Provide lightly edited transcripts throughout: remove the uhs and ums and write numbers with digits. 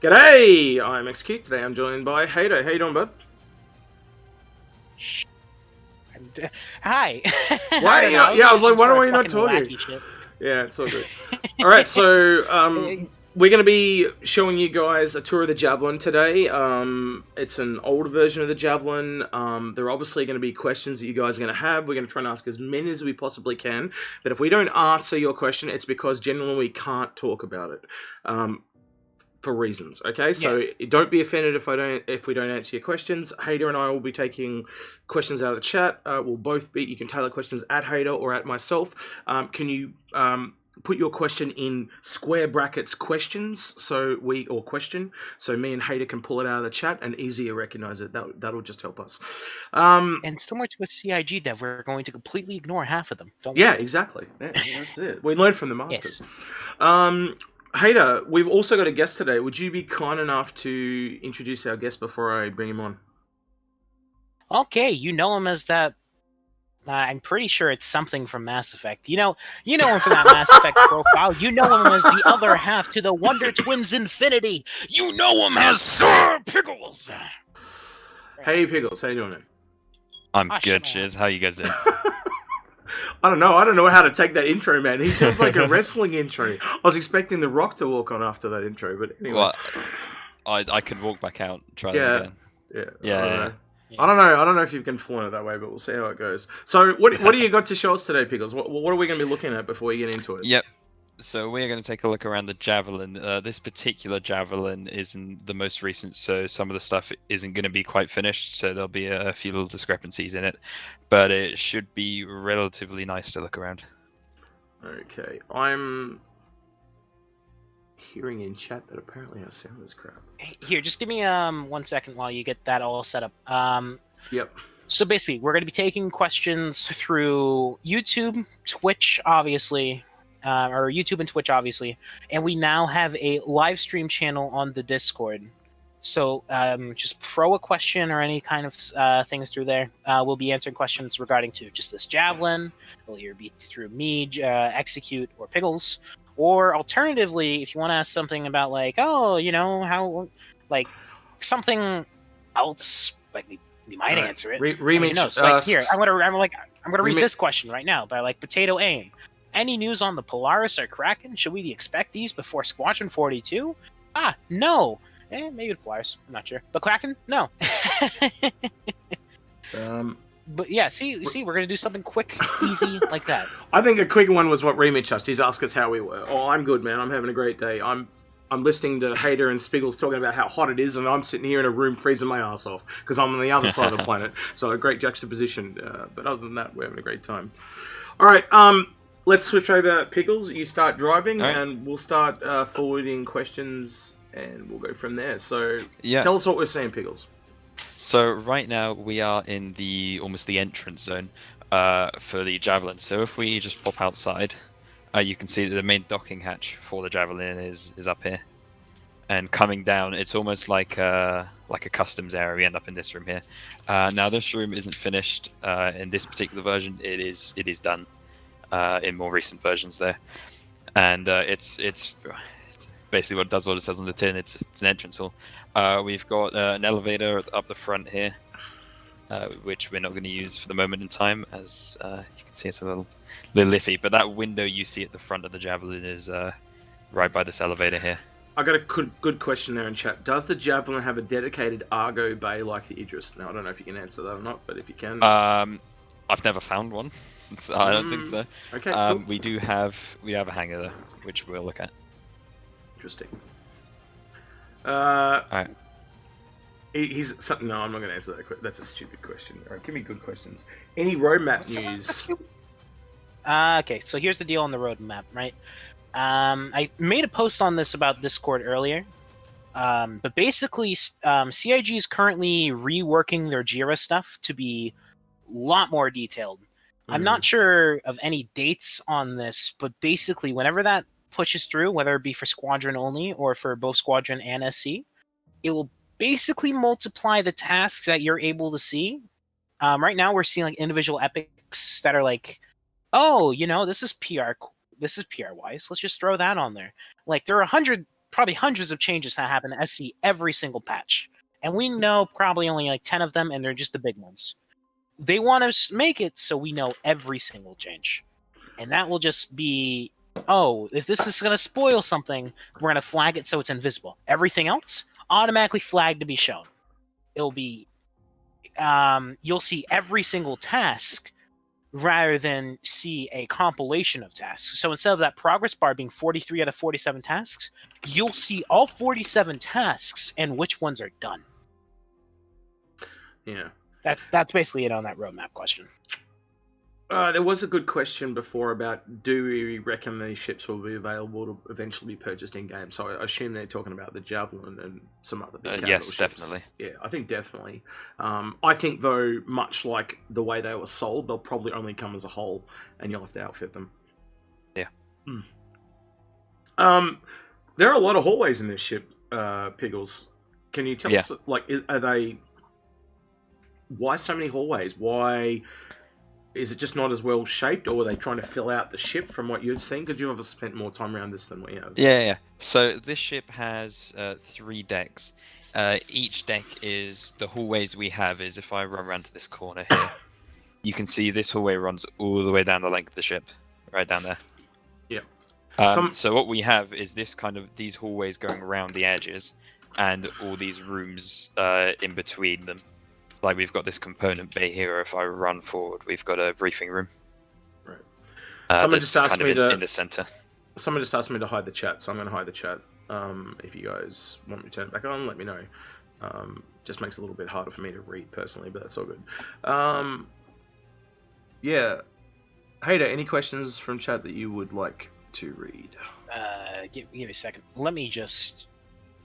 G'day, I'm Execute. Today I'm joined by Hater. How you doing, bud? Hi. Why? I was like, why are you not talking? Yeah, it's all good. All right, so we're going to be showing you guys a tour of the Javelin today. It's an older version of the Javelin. There are obviously going to be questions that you guys are going to have. We're going to try and ask as many as we possibly can. But if we don't answer your question, it's because generally we can't talk about it. For reasons, okay? So don't be offended if we don't answer your questions. Hater and I will be taking questions out of the chat. We'll both be. You can tailor questions at Hater or at myself. Can you put your question in square brackets questions question so me and Hater can pull it out of the chat and easier recognize it. That'll just help us. And similar to a CIG dev, we're going to completely ignore half of them. Don't worry. Exactly. Yeah, that's it. We learned from the masters. Yes. Hater, we've also got a guest today. Would you be kind enough to introduce our guest before I bring him on? Okay, you know him as that. I'm pretty sure it's something from Mass Effect. You know him from that Mass Effect profile. You know him as the other half to the Wonder Twins Infinity. You know him as SirPiggles. Hey, Piggles, how you doing, man? I'm good, cheers. How you guys doing? I don't know how to take that intro, man. He sounds like a wrestling intro. I was expecting The Rock to walk on after that intro, but anyway. Well, I could walk back out and try that again. Yeah. I don't know if you can flaunt it that way, but we'll see how it goes. So, what do you got to show us today, Pickles? What are we going to be looking at before we get into it? Yep. So we're going to take a look around the Javelin. This particular Javelin isn't the most recent, so some of the stuff isn't going to be quite finished, so there'll be a few little discrepancies in it. But it should be relatively nice to look around. Okay. I'm hearing in chat that apparently our sound is crap. Here, just give me 1 second while you get that all set up. Yep. So basically, we're going to be taking questions through YouTube, Twitch, obviously, or YouTube and Twitch, obviously, and we now have a live stream channel on the Discord. So just throw a question or any kind of things through there. We'll be answering questions regarding to just this Javelin. It'll either be through me, Execute, or Piggles. Or alternatively, if you want to ask something about like, how, like, something else, like we might answer it. Here, I'm gonna read this question right now by like Potato Aim. Any news on the Polaris or Kraken? Should we expect these before Squadron 42? No. Maybe the Polaris. I'm not sure. But Kraken? No. But yeah, see, we're gonna do something quick, easy like that. I think a quick one was what Remix asked. He's asked us how we were. Oh, I'm good, man. I'm having a great day. I'm listening to Hater and Spiggles talking about how hot it is, and I'm sitting here in a room freezing my ass off because I'm on the other side of the planet. So a great juxtaposition. But other than that, we're having a great time. All right. Let's switch over, Pickles. You start driving, and we'll start forwarding questions, and we'll go from there. So tell us what we're seeing, Pickles. So right now we are in almost the entrance zone for the Javelin. So if we just pop outside, you can see that the main docking hatch for the Javelin is up here. And coming down, it's almost like a customs area. We end up in this room here. Now this room isn't finished in this particular version. It is done in more recent versions there, and it's basically what it does what it says on the tin. It's an entrance hall. We've got an elevator up the front here, which we're not going to use for the moment in time, as you can see it's a little iffy. But that window you see at the front of the Javelin is right by this elevator here. I got a good question there in chat. Does the Javelin have a dedicated Argo bay like the Aegis? Now, I don't know if you can answer that or not, but if you can... I've never found one. So I don't think so. Okay, cool. We have a hangar there, which we'll look at. Interesting. Alright. No, I'm not going to answer that. That's a stupid question. All right, give me good questions. Any roadmap news? Okay, so here's the deal on the roadmap, right? I made a post on this about Discord earlier, but basically, CIG is currently reworking their Jira stuff to be a lot more detailed. I'm not sure of any dates on this, but basically, whenever that pushes through, whether it be for Squadron only or for both Squadron and SC, it will basically multiply the tasks that you're able to see. Right now, we're seeing like individual epics that are like, oh, this is PR wise. Let's just throw that on there. Like there are 100 probably hundreds of changes that happen to SC every single patch. And we know probably only like 10 of them, and they're just the big ones. They want to make it so we know every single change. And that will just be, oh, if this is going to spoil something, we're going to flag it so it's invisible. Everything else, automatically flagged to be shown. It'll be, you'll see every single task rather than see a compilation of tasks. So instead of that progress bar being 43 out of 47 tasks, you'll see all 47 tasks and which ones are done. Yeah. That's basically it on that roadmap question. There was a good question before about, do we reckon these ships will be available to eventually be purchased in game? So I assume they're talking about the Javelin and some other big capital yes, ships. definitely. Yeah, I think definitely. I think, though, much like the way they were sold, they'll probably only come as a whole, and you'll have to outfit them. Yeah. There are a lot of hallways in this ship, Piggles. Can you tell us, like, are they... Why so many hallways? Why... Is it just not as well shaped, or are they trying to fill out the ship from what you've seen? Because you've obviously spent more time around this than we have. Yeah. So this ship has 3 decks. Each deck is the hallways we have is, if I run around to this corner here, you can see this hallway runs all the way down the length of the ship, right down there. Yeah. So what we have is these hallways going around the edges, and all these rooms in between them. Like we've got this component bay here. If I run forward, we've got a briefing room. Right. Someone just asked me in the center. Someone just asked me to hide the chat, so I'm going to hide the chat. If you guys want me to turn it back on, let me know. Just makes it a little bit harder for me to read personally, but that's all good. Yeah. Hader, any questions from chat that you would like to read? Give me a second. Let me just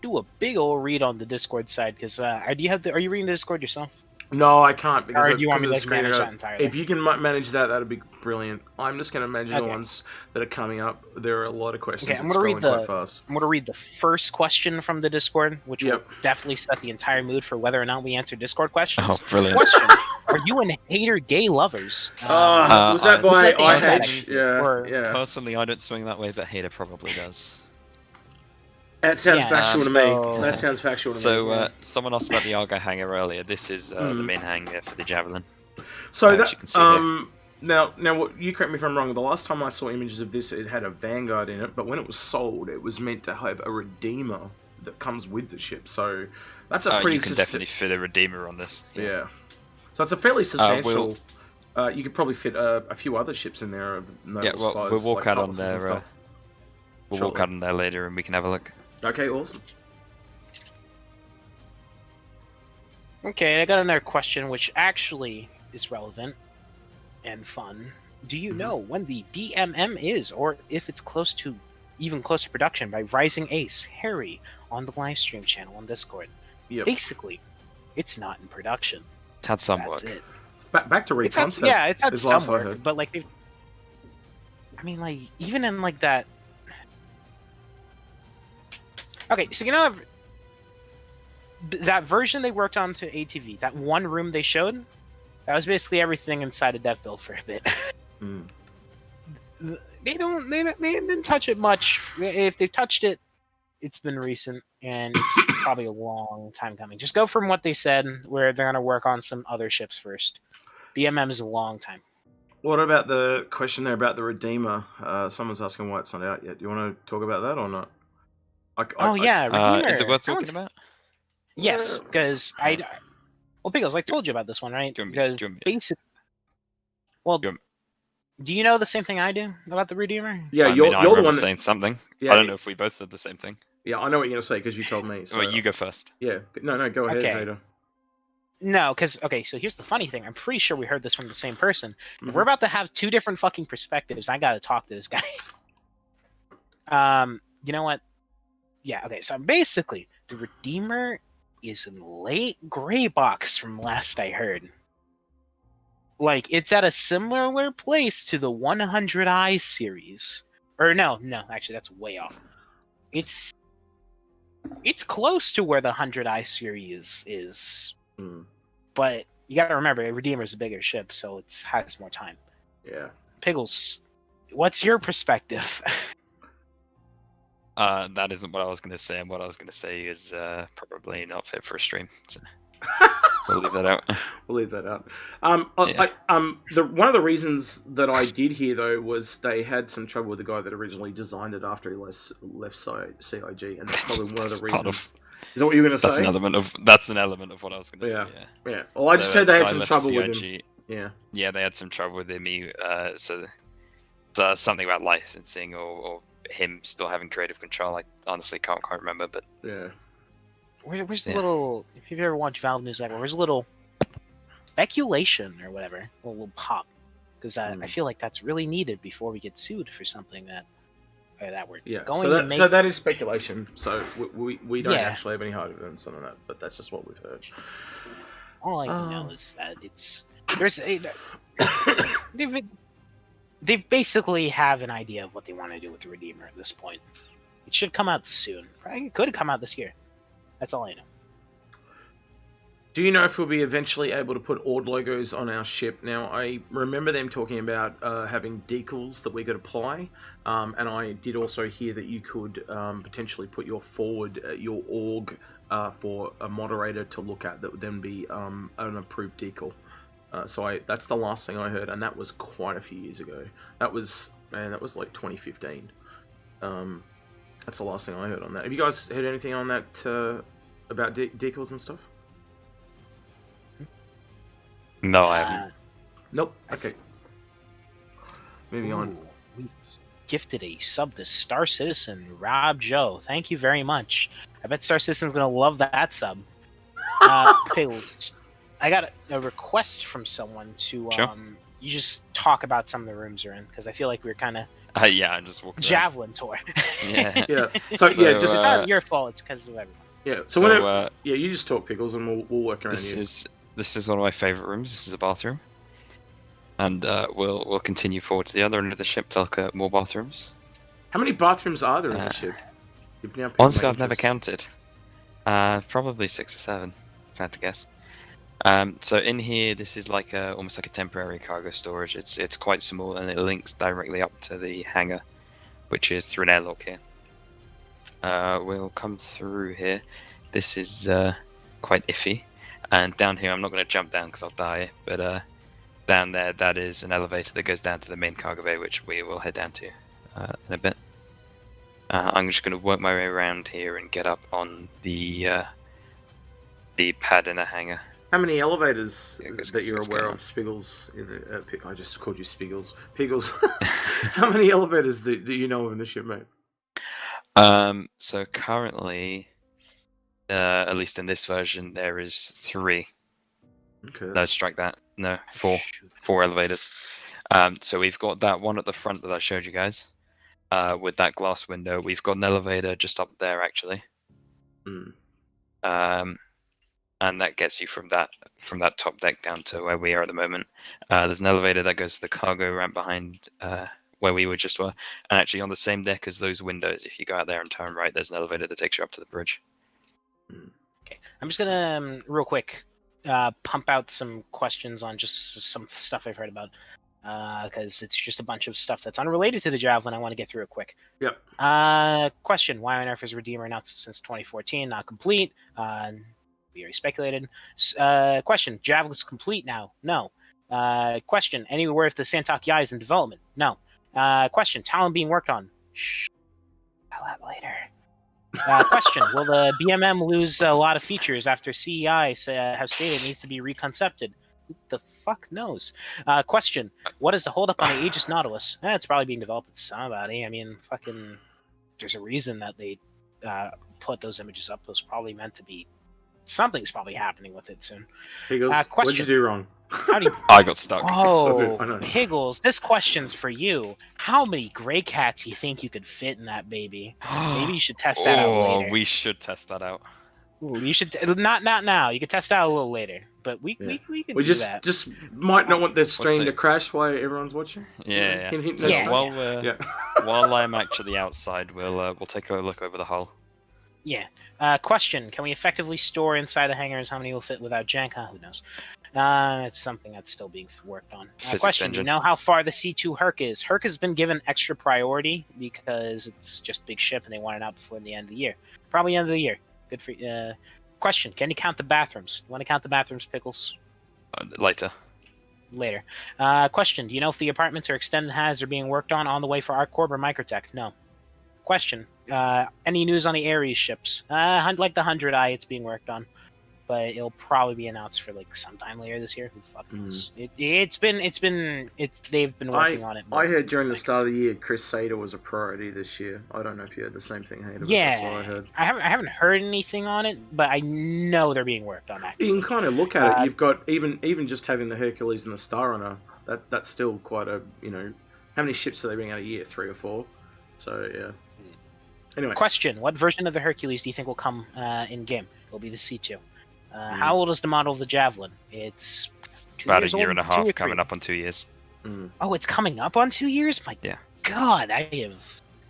do a big old read on the Discord side, because are you reading the Discord yourself? No, I can't. Because or do you want me to manage that entirely? If you can manage that, that'd be brilliant. I'm just going to manage the ones that are coming up. There are a lot of questions. Okay, I'm going to read the first question from the Discord, which will definitely set the entire mood for whether or not we answer Discord questions. Oh, brilliant. Question: Are you and Hater gay lovers? Was that by IH? Yeah. Personally, I don't swing that way, but Hater probably does. That sounds factual to me. That sounds factual to me. So, someone asked about the Argo hangar earlier. This is the main hangar for the Javelin. So now, what, you correct me if I'm wrong. The last time I saw images of this, it had a Vanguard in it, but when it was sold, it was meant to have a Redeemer that comes with the ship. So that's a pretty. You can definitely fit a Redeemer on this. Yeah. So it's a fairly substantial. You could probably fit a few other ships in there of notable size. We'll walk like out on there. We'll walk out on there later, and we can have a look. Okay, awesome. Okay, I got another question, which actually is relevant and fun. Do you know when the BMM is, or if it's even close to production? By Rising Ace, Harry, on the live stream channel on Discord. Yep. Basically, it's not in production. It's had some That's work. it. Back to reconcept. It's had some work, but like, even in like that. Okay, so you know that version they worked on to ATV, that one room they showed, that was basically everything inside a dev build for a bit. They didn't touch it much. If they've touched it, it's been recent, and it's probably a long time coming. Just go from what they said, where they're gonna work on some other ships first. BMM is a long time. What about the question there about the Redeemer? Someone's asking why it's not out yet. Do you want to talk about that or not? Redeemer. Is it worth talking about? Yes, because Piggles, I told you about this one, right? Because basically, do you know the same thing I do about the Redeemer? Yeah, you're the one saying something. Yeah, I don't know if we both said the same thing. Yeah, I know what you're gonna say because you told me. So well, you go first. Yeah, no, go ahead, Hader. No, because so here's the funny thing. I'm pretty sure we heard this from the same person. If we're about to have 2 different fucking perspectives, I gotta talk to this guy. You know what? Yeah, okay, so basically, the Redeemer is in late gray box from last I heard. Like, it's at a similar place to the 100i series. Or no, actually, that's way off. It's close to where the 100i series is. But you gotta remember, Redeemer's a bigger ship, so it has more time. Yeah. Piggles, what's your perspective? That isn't what I was going to say, and what I was going to say is probably not fit for a stream. So we'll leave that out. We'll leave that out. One of the reasons that I did hear though was they had some trouble with the guy that originally designed it after he left CIG, and that's probably one of the reasons. Is that what you were going to say? That's an element of what I was going to say. Yeah. Well, I just heard they had some trouble with him. Yeah, they had some trouble with him. So something about licensing or him still having creative control. I honestly can't remember, but yeah. Where's the little? If you've ever watched Valve News Network, where's a little speculation or whatever, a little pop? Because I feel like that's really needed before we get sued for something that we're going to make. So that is speculation. So we don't actually have any hard evidence on that, but that's just what we've heard. All I know is that they basically have an idea of what they want to do with the Redeemer at this point. It should come out soon. It could come out this year. That's all I know. Do you know if we'll be eventually able to put Ord logos on our ship? Now, I remember them talking about having decals that we could apply, and I did also hear that you could potentially put your org for a moderator to look at that would then be an approved decal. That's the last thing I heard, and that was quite a few years ago. That was like 2015. That's the last thing I heard on that. Have you guys heard anything on that about decals and stuff? No, I haven't. Nope. Okay. Moving on. We gifted a sub to Star Citizen Rob Joe. Thank you very much. I bet Star Citizen's gonna love that sub. Piggles, I got a request from someone to you just talk about some of the rooms you're in, because I feel like we're kind of I'm just walking Javelin tour. Yeah. So just it's not your fault. It's because of everyone. Yeah. So you just talk, Pickles, and we'll work around you. This is one of my favorite rooms. This is a bathroom, and we'll continue forward to the other end of the ship to look at more bathrooms. How many bathrooms are there in the ship? Honestly, I've never counted. Probably 6 or 7, if I had to guess. So in here, this is like almost like a temporary cargo storage. It's quite small, and it links directly up to the hangar, which is through an airlock here. We'll come through here. This is quite iffy, and down here I'm not going to jump down because I'll die. But down there, that is an elevator that goes down to the main cargo bay, which we will head down to in a bit. I'm just going to work my way around here and get up on the pad in the hangar. How many elevators that you're aware of, Spiggles? I just called you Spiggles. Piggles. How many elevators do you know of in the ship, mate? So currently, at least in this version, there is 3. Okay. No, strike that. No, 4. 4 elevators. So we've got that one at the front that I showed you guys, with that glass window. We've got an elevator just up there, actually. And that gets you from that top deck down to where we are at the moment. There's an elevator that goes to the cargo ramp behind where we just were, and actually on the same deck as those windows, if you go out there and turn right, there's an elevator that takes you up to the bridge. Okay, I'm just gonna real quick pump out some questions on just some stuff I've heard about, because it's just a bunch of stuff that's unrelated to the Javelin. I want to get through it quick. Yep. Question: Why on earth is Redeemer announced since 2014 not complete? We already speculated. Question: Javelin's complete now? No. Question: Anywhere if the Santok Yai is in development? No. Question: Talon being worked on? Shh. I'll add later. Question: Will the BMM lose a lot of features after CEI have stated it needs to be reconcepted? Who the fuck knows? Question: What is the holdup on the Aegis Nautilus? It's probably being developed with somebody. I mean, fucking. There's a reason that they put those images up. It was probably meant to be. Something's probably happening with it soon. Piggles, what'd you do wrong? I got stuck. Oh, Piggles, this question's for you. How many gray cats do you think you could fit in that baby? Maybe you should test that out later. We should test that out. Ooh, you should not now. You could test that out a little later. But we can do that. just might not want the stream to crash while everyone's watching. Yeah. While I'm actually outside, we'll take a look over the hull. Yeah. Question: Can we effectively store inside the hangars? How many will fit without jank? Who knows? It's something that's still being worked on. Physics Question: engine. Do you know how far the C2 Herc is? Herc has been given extra priority because it's just a big ship and they want it out before the end of the year. Probably end of the year. Good for you. Question: Can you count the bathrooms? You want to count the bathrooms, Pickles? Later. Later. Question: Do you know if the apartments or extended HAZs are being worked on the way for ArcCorp or Microtech? No. Question: Any news on the Ares ships? Like the 100i, it's being worked on, but it'll probably be announced for like sometime later this year. Who fucking knows? They've been working on it. I heard during the start of the year, Crusader was a priority this year. I don't know if you heard the same thing, Hayden. Yeah, that's what I heard. I haven't heard anything on it, but I know they're being worked on. Actually, You can kind of look at it. You've got even just having the Hercules and the Star Runner. That's still quite a How many ships do they bring out a year? 3 or 4. So yeah. Anyway. Question: What version of the Hercules do you think will come in game? It'll be the C2. How old is the model of the Javelin? It's about a year and a half, coming up on 2 years. Oh, it's coming up on 2 years? My yeah. God,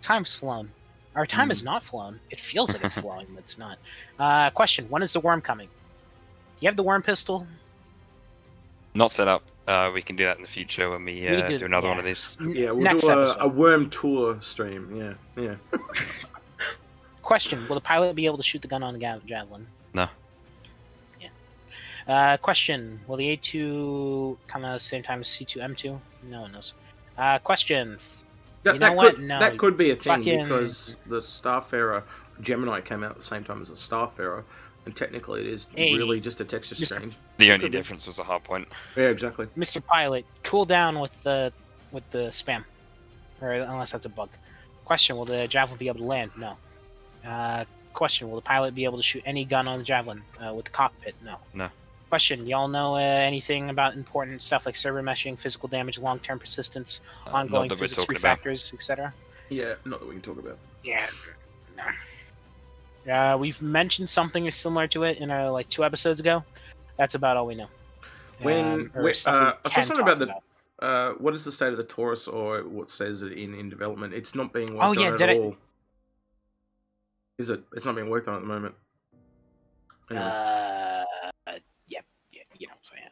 time's flown. Our time has not flown. It feels like it's flowing, but it's not. Question: When is the worm coming? You have the worm pistol? Not set up. We can do that in the future when we do another one of these. Yeah, we'll Next do episode. a worm tour stream. Yeah. Question: Will the pilot be able to shoot the gun on the Javelin? No. Yeah. Question: Will the A2 come out at the same time as C2M2? No one knows. Question: That could be a thing because the Starfarer Gemini came out at the same time as the Starfarer, and technically it is really just a texture change. The only difference was a hard point. Yeah, exactly. Mr. Pilot, cool down with the spam, or unless that's a bug. Question: Will the Javelin be able to land? No. Question: Will the pilot be able to shoot any gun on the Javelin with the cockpit? No. No. Question: Y'all know anything about important stuff like server meshing, physical damage, long-term persistence, ongoing physics refactors, etc.? Yeah, not that we can talk about. Yeah. No. We've mentioned something similar to it in like 2 episodes ago. That's about all we know. I saw something about the what is the state of the Taurus, or what says it in development? It's not being worked on at all. Is it? It's not being worked on at the moment. Anyway. Yeah, you know what I'm saying.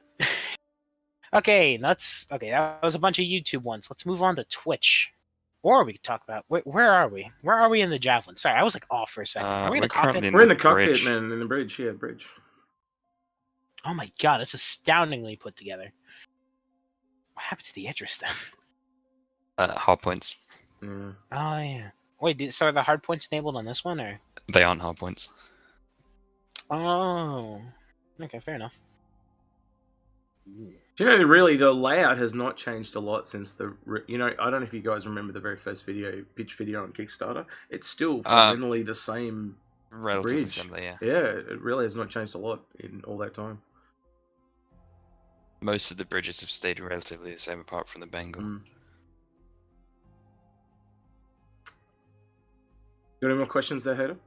Okay, that was a bunch of YouTube ones. Let's move on to Twitch. Or we could talk about where are we? Where are we in the Javelin? Sorry, I was like off for a second. Are we in the cockpit? We're in the cockpit, man. In the bridge, yeah, bridge. Oh my God, it's astoundingly put together. What happened to the Idris then? Hard points. Yeah. Oh yeah. Wait, so are the hard points enabled on this one, or? They aren't hard points. Oh. Okay, fair enough. Do you know, really, the layout has not changed a lot since I don't know if you guys remember the very first pitch video on Kickstarter. It's still fundamentally the same relatively bridge. Similar, yeah. Yeah, it really has not changed a lot in all that time. Most of the bridges have stayed relatively the same, apart from the Bengal. Got any more questions there,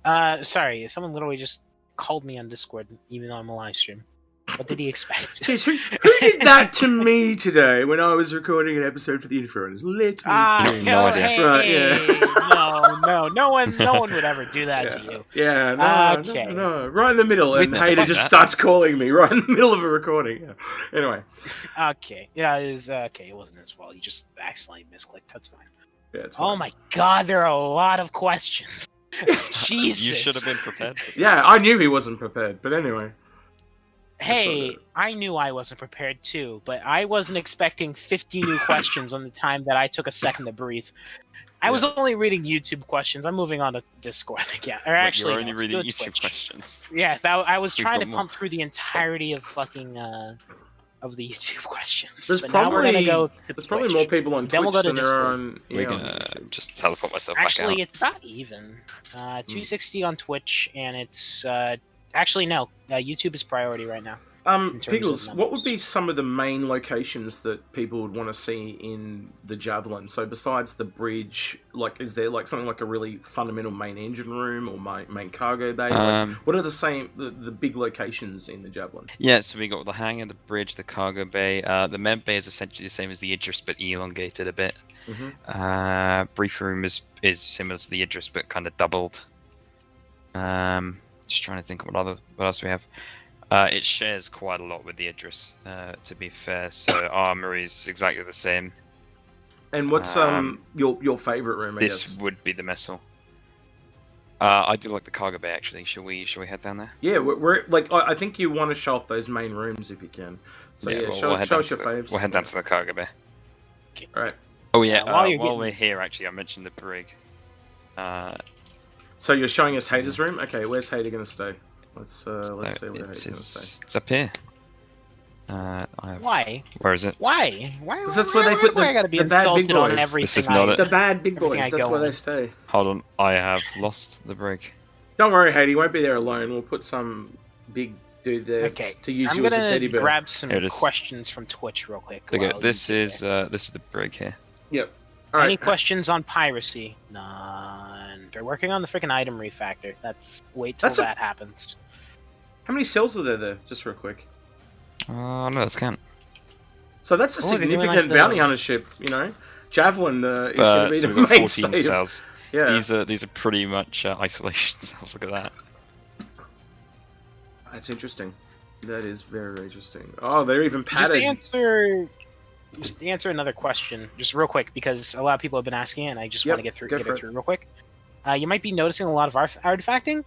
Hader? Sorry, someone literally just called me on Discord, even though I'm a live stream. What did he expect? Jeez, who did that to me today when I was recording an episode for the Infernals? Let me no idea. Hey, right, yeah. no one would ever do that to you. Yeah, no, right in the middle, and Hader just starts calling me right in the middle of a recording. Yeah. Anyway. Okay, yeah, it was okay. It wasn't his fault. He just accidentally misclicked. That's fine. Yeah, it's fine. Oh my God, there are a lot of questions. Jesus, you should have been prepared. Yeah, I knew he wasn't prepared, but anyway. Hey, I knew I wasn't prepared too, but I wasn't expecting 50 new questions on the time that I took a second to breathe. I was only reading YouTube questions. I'm moving on to Discord again. Or actually, you're only reading YouTube questions. Yeah, I was trying to pump through the entirety of fucking of the YouTube questions. There's but probably, now we're gonna go to there's probably more people on then Twitch we'll go to than there Discord. are on. We're gonna just teleport myself back out. Actually, it's about even. 260 on Twitch, and it's actually no. YouTube is priority right now. Piggles, what would be some of the main locations that people would want to see in the Javelin? So besides the bridge, like, is there like something like a really fundamental main engine room or main cargo bay? What are the big locations in the Javelin? Yeah, so we got the hangar, the bridge, the cargo bay. The med bay is essentially the same as the Idris, but elongated a bit. Brief room is similar to the Idris, but kind of doubled. Just trying to think of what else we have. It shares quite a lot with the Idris, to be fair. So Armories exactly the same. And what's your favorite room? I This guess? would be the mess hall. I do like the cargo bay actually. Shall we head down there? Yeah, we're like I think you want to show off those main rooms if you can. So yeah, show us your faves. We'll head down to the cargo bay. All right. Oh yeah. While we're here, actually, I mentioned the brig. So you're showing us Hater's room? Okay, where's Hater gonna stay? Let's see where Hater's gonna stay. It's up here. Why? Where is it? Why? Because that's where they put the bad big boys. This is not the bad big boys. That's where they stay. Hold on, I have lost the brig. Don't worry, Hater. You won't be there alone. We'll put some big dude there to use you as a teddy bear. I'm gonna grab some questions from Twitch real quick. Okay, this is the brig here. Yep. Any questions on piracy? None. They're working on the freaking item refactor. Wait till that happens. How many cells are there? Just real quick. No, that's count. So that's a significant bounty hunter ship, you know. Javelin is going to be the mainstay. Cells. Yeah. These are pretty much isolation cells. Look at that. That's interesting. That is very interesting. Oh, they're even padded. Just to answer another question, just real quick, because a lot of people have been asking it, and I just want to get it through real quick. You might be noticing a lot of artifacting.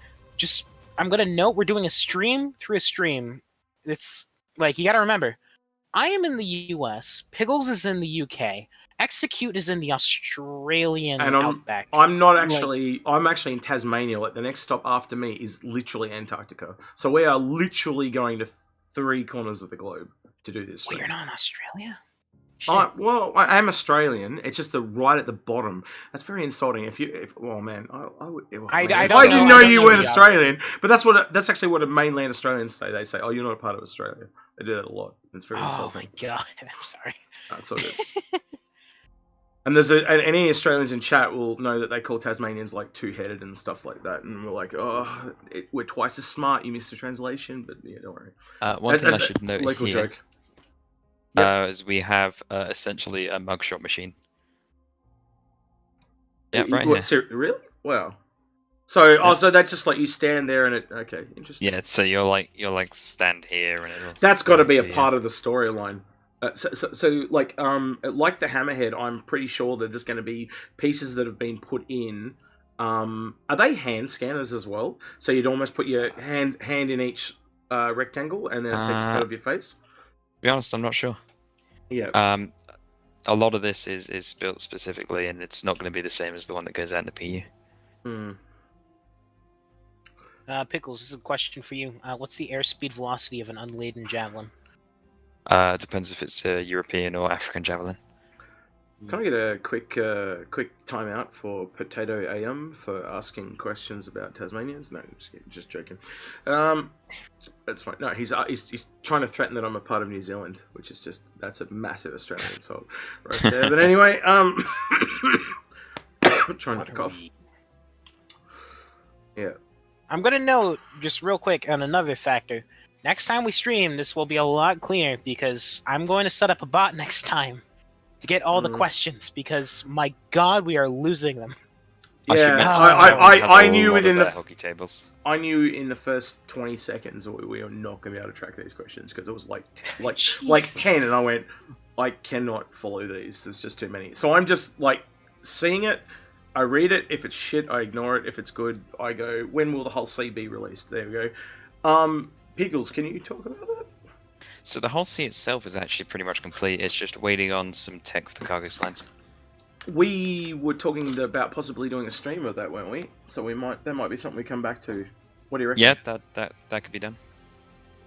I'm going to note we're doing a stream through a stream. It's like, you got to remember, I am in the US, Piggles is in the UK, Execute is in the Australian outback. I'm actually in Tasmania. Like, the next stop after me is literally Antarctica. So we are literally going to 3 corners of the globe to do this. Well, you're not in Australia? Well, I am Australian. It's just right at the bottom. That's very insulting. If I didn't know you weren't Australian, but that's actually what mainland Australians say. They say, "Oh, you're not a part of Australia." They do that a lot. It's very insulting. Oh my god! I'm sorry. That's all good. And any Australians in chat will know that they call Tasmanians like 2-headed and stuff like that, and we're like, "Oh, we're twice as smart." You missed the translation, but yeah, don't worry. One thing I should note local here. joke. Is we have essentially a mugshot machine. Yeah, right here. Really? Wow. So, so that's just like you stand there and it. Okay, interesting. Yeah, so you're like stand here and it'll. That's got to be a part of the storyline. So like the Hammerhead, I'm pretty sure that there's going to be pieces that have been put in. Are they hand scanners as well? So you'd almost put your hand in each rectangle, and then it takes a photo of your face. To be honest, I'm not sure. Yeah. A lot of this is built specifically, and it's not going to be the same as the one that goes out in the PU. Pickles, this is a question for you. What's the airspeed velocity of an unladen javelin? It depends if it's a European or African javelin. Can I get a quick timeout for Potato AM for asking questions about Tasmanians? No, just joking. That's fine. No, he's trying to threaten that I'm a part of New Zealand, which is that's a massive Australian insult right there. But anyway, trying not to cough. Yeah. I'm gonna note just real quick on another factor. Next time we stream, this will be a lot cleaner because I'm going to set up a bot next time to get all the questions, because my god, we are losing them. Yeah, I knew within the hockey tables. I knew in the first 20 seconds we were not going to be able to track these questions because it was like 10, and I went, I cannot follow these. There's just too many. So I'm just like seeing it. I read it. If it's shit, I ignore it. If it's good, I go, when will the whole C be released? There we go. Piggles, can you talk about that? So the whole sea itself is actually pretty much complete. It's just waiting on some tech for the cargo slides. We were talking about possibly doing a stream of that, weren't we? So that might be something we come back to. What do you reckon? Yeah, that could be done.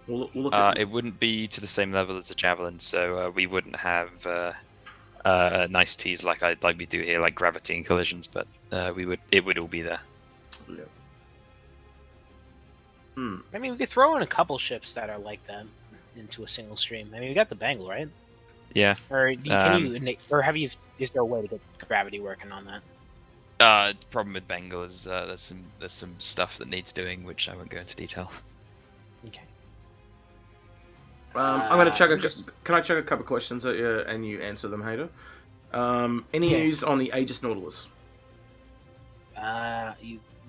We'll look at it wouldn't be to the same level as the Javelin, so we wouldn't have niceties like we do here, like gravity and collisions, but it would all be there. Yeah. I mean, we could throw in a couple ships that are like that into a single stream. I mean, we got the Bengal, right? Yeah. Or is there a way to get gravity working on that? The problem with Bengal is there's some stuff that needs doing, which I won't go into detail. Okay. I'm gonna check. Can I check a couple of questions at you and you answer them, Hater? Any news on the Aegis Nautilus?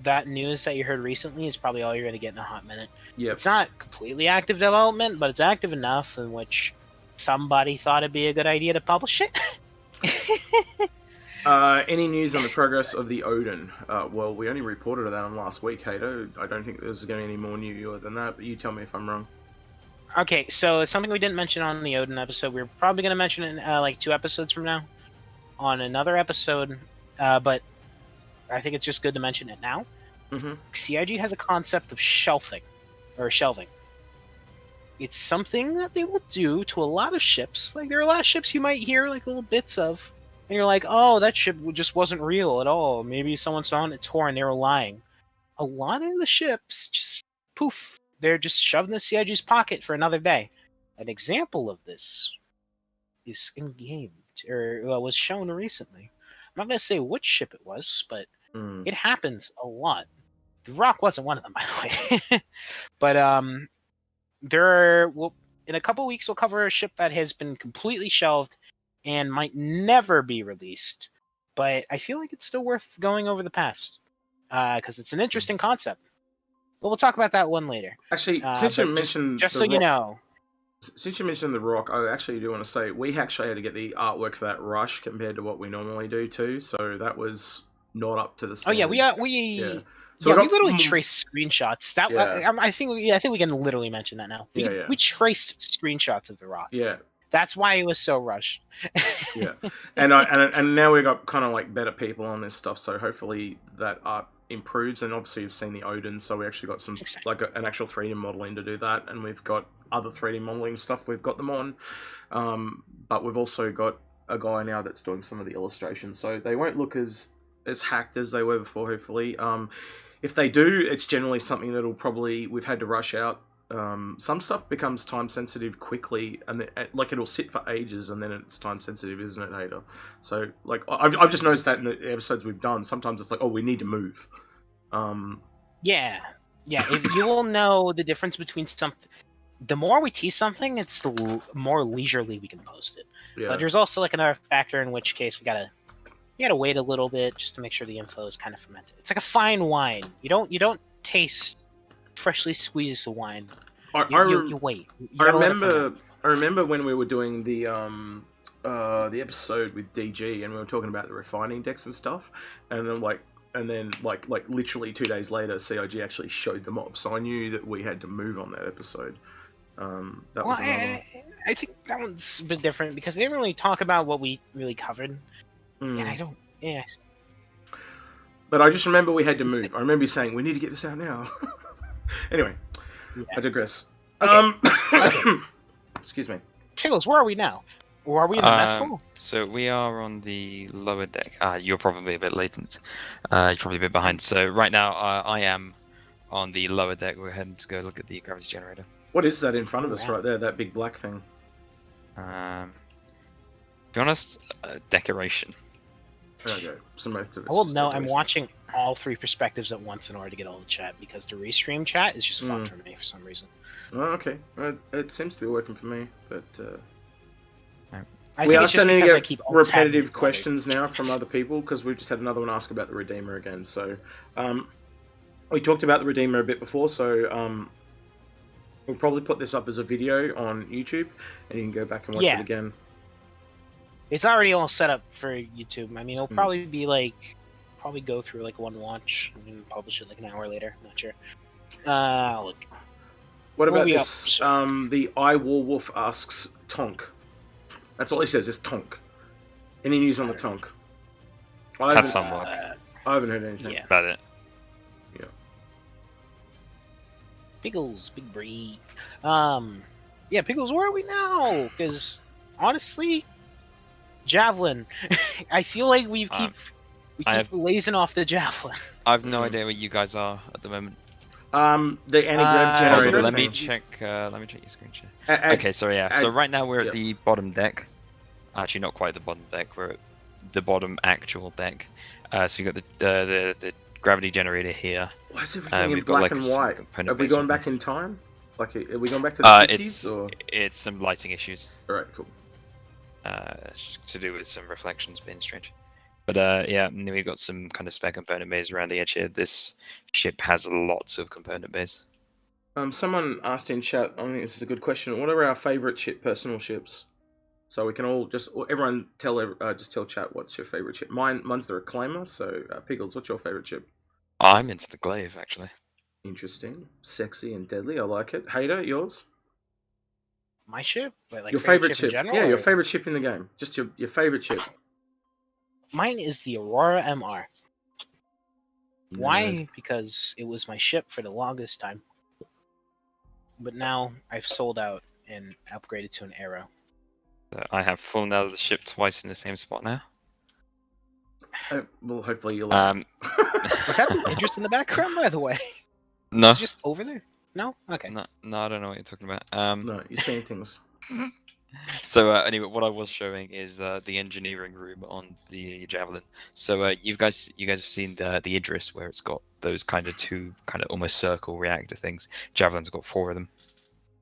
that news that you heard recently is probably all you're going to get in a hot minute. Yeah. It's not completely active development, but it's active enough in which somebody thought it'd be a good idea to publish it. Any news on the progress of the Odin? Well, we only reported that on last week, Hato. I don't think there's going to be any more news than that, but you tell me if I'm wrong. Okay, so it's something we didn't mention on the Odin episode. We're probably going to mention it like 2 episodes from now on another episode, but I think it's just good to mention it now. Mm-hmm. CIG has a concept of shelving. It's something that they will do to a lot of ships. Like, there are a lot of ships you might hear like little bits of, and you're like, oh, that ship just wasn't real at all. Maybe someone saw it on a tour and they were lying. A lot of the ships just poof. They're just shoved in the CIG's pocket for another day. An example of this is in game, or was shown recently. I'm not going to say which ship it was, but it happens a lot. The Rock wasn't one of them, by the way. But in a couple weeks, we'll cover a ship that has been completely shelved and might never be released. But I feel like it's still worth going over the past because it's an interesting concept. But we'll talk about that one later. Actually, since you mentioned just so you know. Since you mentioned the Rock, I actually do want to say we actually had to get the artwork for that rush compared to what we normally do too. So that was not up to the standard. Oh yeah, we literally traced screenshots. I think we can literally mention that now. We traced screenshots of the Rock. Yeah. That's why it was so rushed. Yeah, and now we've got kind of like better people on this stuff, so hopefully that art improves. And obviously you've seen the Odin, so we actually got some like an actual 3D modeling to do that, and we've got other 3D modeling stuff. We've got them on, but we've also got a guy now that's doing some of the illustrations, so they won't look as hacked as they were before. Hopefully, if they do, it's generally something that'll probably we've had to rush out. Some stuff becomes time sensitive quickly, and like it'll sit for ages, and then it's time sensitive, isn't it, Hater? So like I've just noticed that in the episodes we've done, sometimes it's like, oh, we need to move. Yeah. If you will know the difference between something, the more we tease something, it's the more leisurely we can post it. Yeah. But there's also like another factor in which case we gotta wait a little bit just to make sure the info is kind of fermented. It's like a fine wine. You don't taste freshly squeezed wine. You wait. I remember when we were doing the episode with DG, and we were talking about the refining decks and stuff, and then literally 2 days later, CIG actually showed them off. So I knew that we had to move on that episode. I think that one's a bit different because they didn't really talk about what we really covered, and I don't. Yeah. But I just remember we had to move. I remember you saying we need to get this out now. Anyway, I digress. Okay. Excuse me. Piggles, where are we now? Or are we in the mess hall? So we are on the lower deck. You're probably a bit latent. You're probably a bit behind. So right now, I am on the lower deck. We're heading to go look at the gravity generator. What is that in front of us right there? That big black thing? To be honest, decoration. Okay, so most of it. Well, no, I'm watching all 3 perspectives at once in order to get all the chat because the restream chat is just fucked for me for some reason. Oh, okay. It seems to be working for me, but I we think are it's just starting to because I get keep repetitive questions now from other people because we've just had another one ask about the Redeemer again. So we talked about the Redeemer a bit before, so we'll probably put this up as a video on YouTube, and you can go back and watch it again. It's already all set up for YouTube. I mean, it'll probably be like, go through like one watch and then publish it like an hour later. Not sure. Look. What about this? The iWarwolf asks Tonk. That's all he says is Tonk. Any news on the Tonk? That's some luck. I haven't heard anything about it. Yeah. Piggles, big breed. Piggles, where are we now? Because honestly, Javelin. I feel like we keep lazing off the Javelin. I have no idea where you guys are at the moment. The anti-grav generator. Let me check your screen share. Okay, so so right now we're at the bottom deck. Actually, not quite the bottom deck. We're at the bottom actual deck. So you got the gravity generator here. Why is everything in black and white? Have we gone back in time? Like, are we going back to the 50s? Or? It's some lighting issues. Alright, cool. To do with some reflections being strange. But yeah, and then we've got some kind of spare component bays around the edge here. This ship has lots of component bays. Someone asked in chat, I think this is a good question. What are our favourite personal ships? So we can all everyone just tell chat what's your favourite ship. Mine's the Reclaimer. So Piggles, what's your favourite ship? I'm into the Glaive actually. Interesting, sexy and deadly. I like it. Hater, yours? My ship? Wait, like your favorite ship in general? Yeah, your favorite ship in the game. Just your favorite ship. Mine is the Aurora MR. Why? Because it was my ship for the longest time. But now I've sold out and upgraded to an Arrow. So I have fallen out of the ship twice in the same spot now. Well, hopefully you'll. Was that the Idris in the background, by the way? No. It's just over there? No? Okay. No, I don't know what you're talking about. No, you're seeing things. So anyway, what I was showing is the engineering room on the Javelin. So you guys have seen the Idris, where it's got those kind of two almost circle reactor things. Javelin's got 4 of them.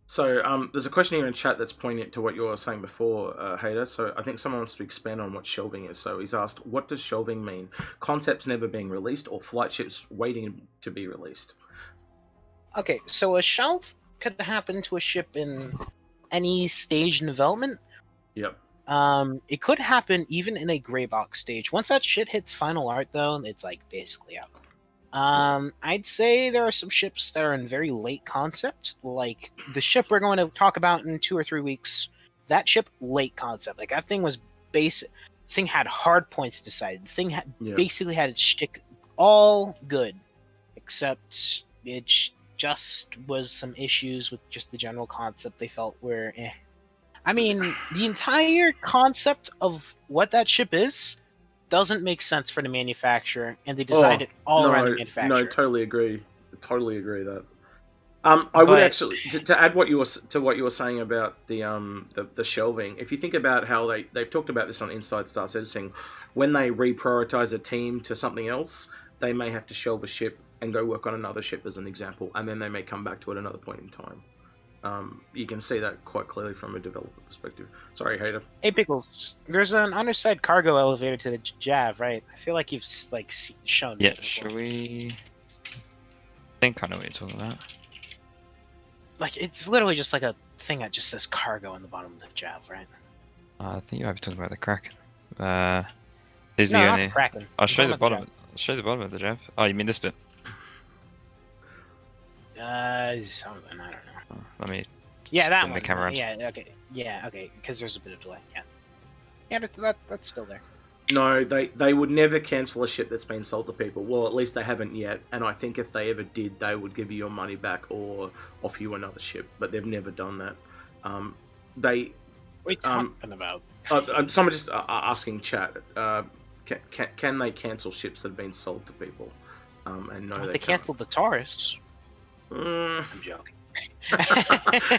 So there's a question here in chat that's pointing to what you were saying before, Hater. So I think someone wants to expand on what shelving is. So he's asked, what does shelving mean? Concepts never being released or flight ships waiting to be released? Okay, so a shelf could happen to a ship in any stage in development. Yep. It could happen even in a gray box stage. Once that shit hits final art, though, it's like basically out. I'd say there are some ships that are in very late concept, like the ship we're going to talk about in 2 or 3 weeks. That ship, late concept. Like that thing was basic. Thing had hard points decided. The thing basically had its shtick all good, except it just was some issues with just the general concept they felt were eh. I mean, the entire concept of what that ship is doesn't make sense for the manufacturer, and they designed it all around the manufacturer. No, totally agree. Totally agree that. I would actually to add what you were saying about the shelving. If you think about how they've talked about this on Inside Star Citizen, when they reprioritize a team to something else, they may have to shelve a ship and go work on another ship as an example, and then they may come back to it another point in time. You can see that quite clearly from a developer perspective. Sorry, Hater. Hey, Pickles, there's an underside cargo elevator to the Jav, right? I feel like you've shown. Yeah, should we? I think I know what you're talking about. Like, it's literally just like a thing that just says cargo on the bottom of the Jav, right? I think you might be talking about the Kraken. Not Kraken. I'll show you the bottom. I'll show you the bottom of the Jav. Oh, you mean this bit? Something, I don't know. Let me. Yeah, that one. The camera around. Yeah, okay. Yeah, okay. Because there's a bit of delay. Yeah, that's still there. No, they would never cancel a ship that's been sold to people. Well, at least they haven't yet. And I think if they ever did, they would give you your money back or offer you another ship. But they've never done that. What are you talking about? Someone just asking chat. Can they cancel ships that have been sold to people? And no, they canceled the Taurus. I'm joking.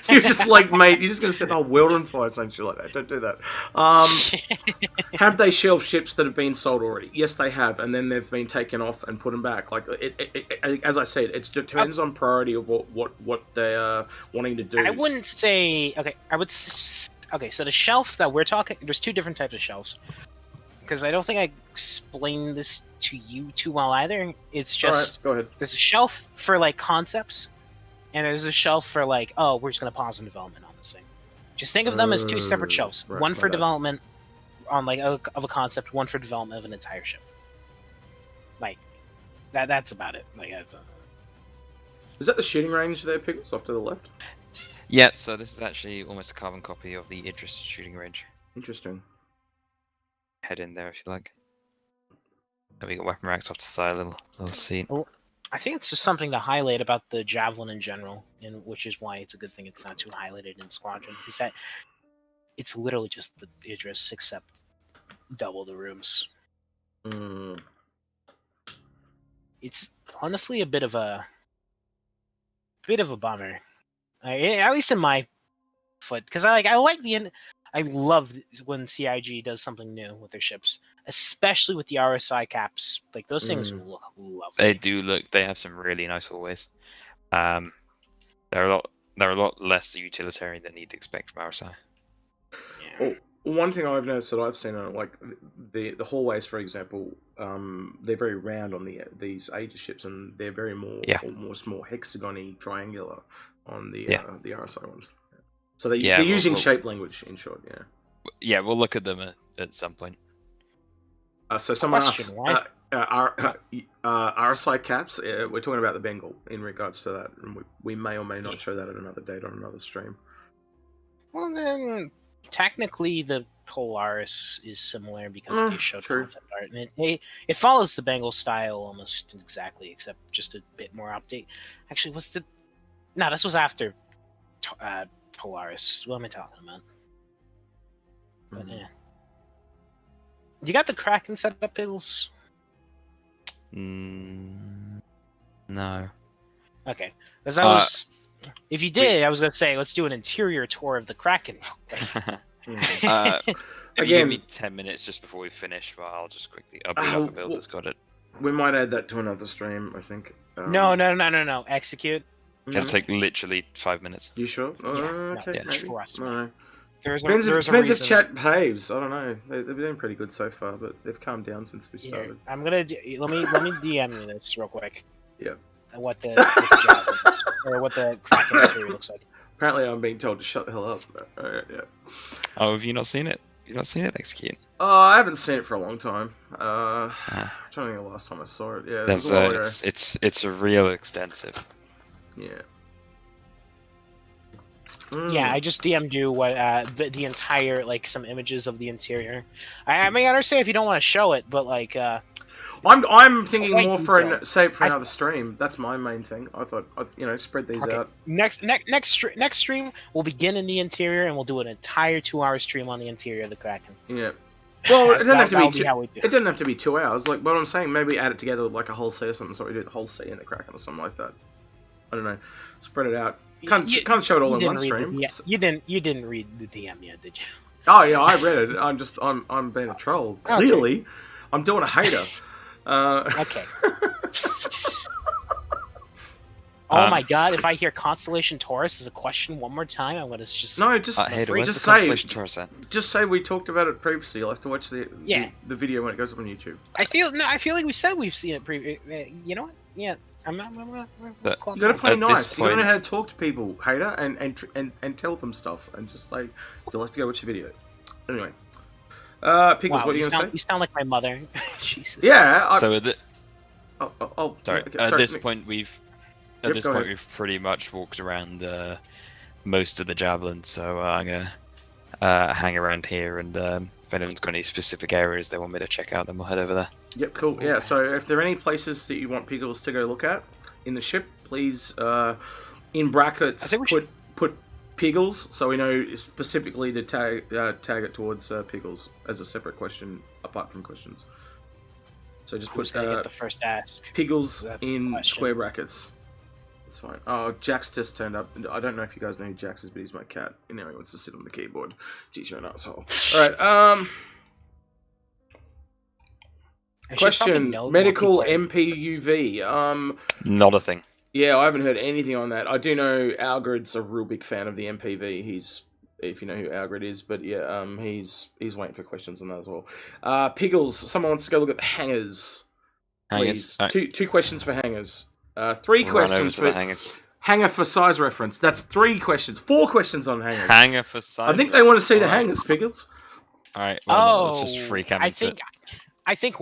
You're just like, mate, you're just going to set the whole world on fire, something shit like that. Don't do that. Have they shelved ships that have been sold already? Yes, they have, and then they've been taken off and put them back. Like, as I said, it depends on priority of what they are wanting to do. I wouldn't say... Okay, okay, so the shelf that we're talking... There's 2 different types of shelves. Because I don't think I explained this to you too well either. It's just... All right, go ahead. There's a shelf for, like, concepts. And there's a shelf for, like, oh, we're just going to pause in development on this thing. Just think of them as 2 separate shelves. Right, one for development on, like, of a concept, one for development of an entire ship. Like, that's about it. Like, Is that the shooting range there, Pickles, off to the left? Yeah, so this is actually almost a carbon copy of the Idris shooting range. Interesting. Head in there if you like. Then we got weapon racks off to the side, little seat. Well, I think it's just something to highlight about the Javelin in general, and which is why it's a good thing it's not too highlighted in Squadron. Is that it's literally just the Idris, except double the rooms. It's honestly a bit of a bummer, at least in my foot, because I love when CIG does something new with their ships, especially with the RSI caps. Like, those things look lovely. They do look. They have some really nice hallways. They're a lot less utilitarian than you'd expect from RSI. Yeah. one thing I've noticed that I've seen on like the hallways, for example, they're very round on these Aegis ships, and they're very almost more hexagony, triangular on the RSI ones. So they're using shape language, in short. Yeah. Yeah, we'll look at them at some point. So someone asked, RSI caps. We're talking about the Bengal in regards to that, and we may or may not show that at another date on another stream. Well, then technically the Polaris is similar because they showed concept art, and it follows the Bengal style almost exactly, except just a bit more update. Actually, this was after Polaris. What am I talking about? But yeah. You got the Kraken set up, Piggles? No. Okay. Because if you did, I was going to say, let's do an interior tour of the Kraken. Again, give me 10 minutes just before we finish, but I'll just quickly update the build that's got it. We might add that to another stream, I think. No. Execute. It'll take literally 5 minutes. You sure? Okay. Trust me. No. Depends if chat behaves. I don't know. They've been pretty good so far, but they've calmed down since we started. I'm gonna let me DM you this real quick. Yeah. What the Kraken interior looks like. Apparently, I'm being told to shut the hell up. Alright, yeah. Oh, have you not seen it? You've not seen it? Execute. Oh, I haven't seen it for a long time. I'm trying to think of the last time I saw it. Yeah, it's a real extensive. Yeah. Yeah, I just DM'd you what the entire some images of the interior. I mean, I understand if you don't want to show it, but I'm thinking more save for another stream. That's my main thing. I thought spread these out. Next stream we'll begin in the interior and we'll do an entire 2-hour stream on the interior of the Kraken. Yeah. Well, it doesn't have to be. It doesn't have to be 2 hours. Like what I'm saying, maybe add it together with a whole C or something. So we do the whole C in the Kraken or something like that. I don't know. Spread it out. Can't show it all in one stream. You didn't read the DM yet, did you? Oh yeah, I read it. I'm being a troll. Clearly, okay. I'm doing a hater. Okay. Oh my god! If I hear Constellation Taurus as a question one more time, I'm gonna just just say we talked about it previously. You'll have to watch the video when it goes up on YouTube. I feel like we said we've seen it previously. You know what? Yeah. You gotta play nice. You gotta know how to talk to people, hater, and tell them stuff, and just say you'll have to go watch the video. Anyway, Piggles, what are you gonna say? You sound like my mother. Jesus. Yeah. Sorry. At this point, we've pretty much walked around most of the Javelin, so I'm gonna hang around here, and if anyone's got any specific areas they want me to check out, then we'll head over there. Yep, cool. Yeah, so if there are any places that you want Piggles to go look at in the ship, please, in brackets, put Piggles, so we know specifically to tag it towards Piggles as a separate question, apart from questions. So just put get the first ask. Piggles in square brackets. That's fine. Oh, Jax just turned up. I don't know if you guys know who Jax is, but he's my cat. And now he wants to sit on the keyboard. Geez, you're an asshole. Alright, question, medical MPUV. Not a thing. Yeah, I haven't heard anything on that. I do know Algrid's a real big fan of the MPV. He's, if you know who Algrid is, but yeah, he's waiting for questions on that as well. Piggles, someone wants to go look at the hangars. Please. Two questions for hangars. 3 questions for hangars. Hanger for size reference. That's 3 questions. 4 questions on hangars. Hanger for size. I think they want to see the hangars, Piggles. All right. Well, let's just freak out. I think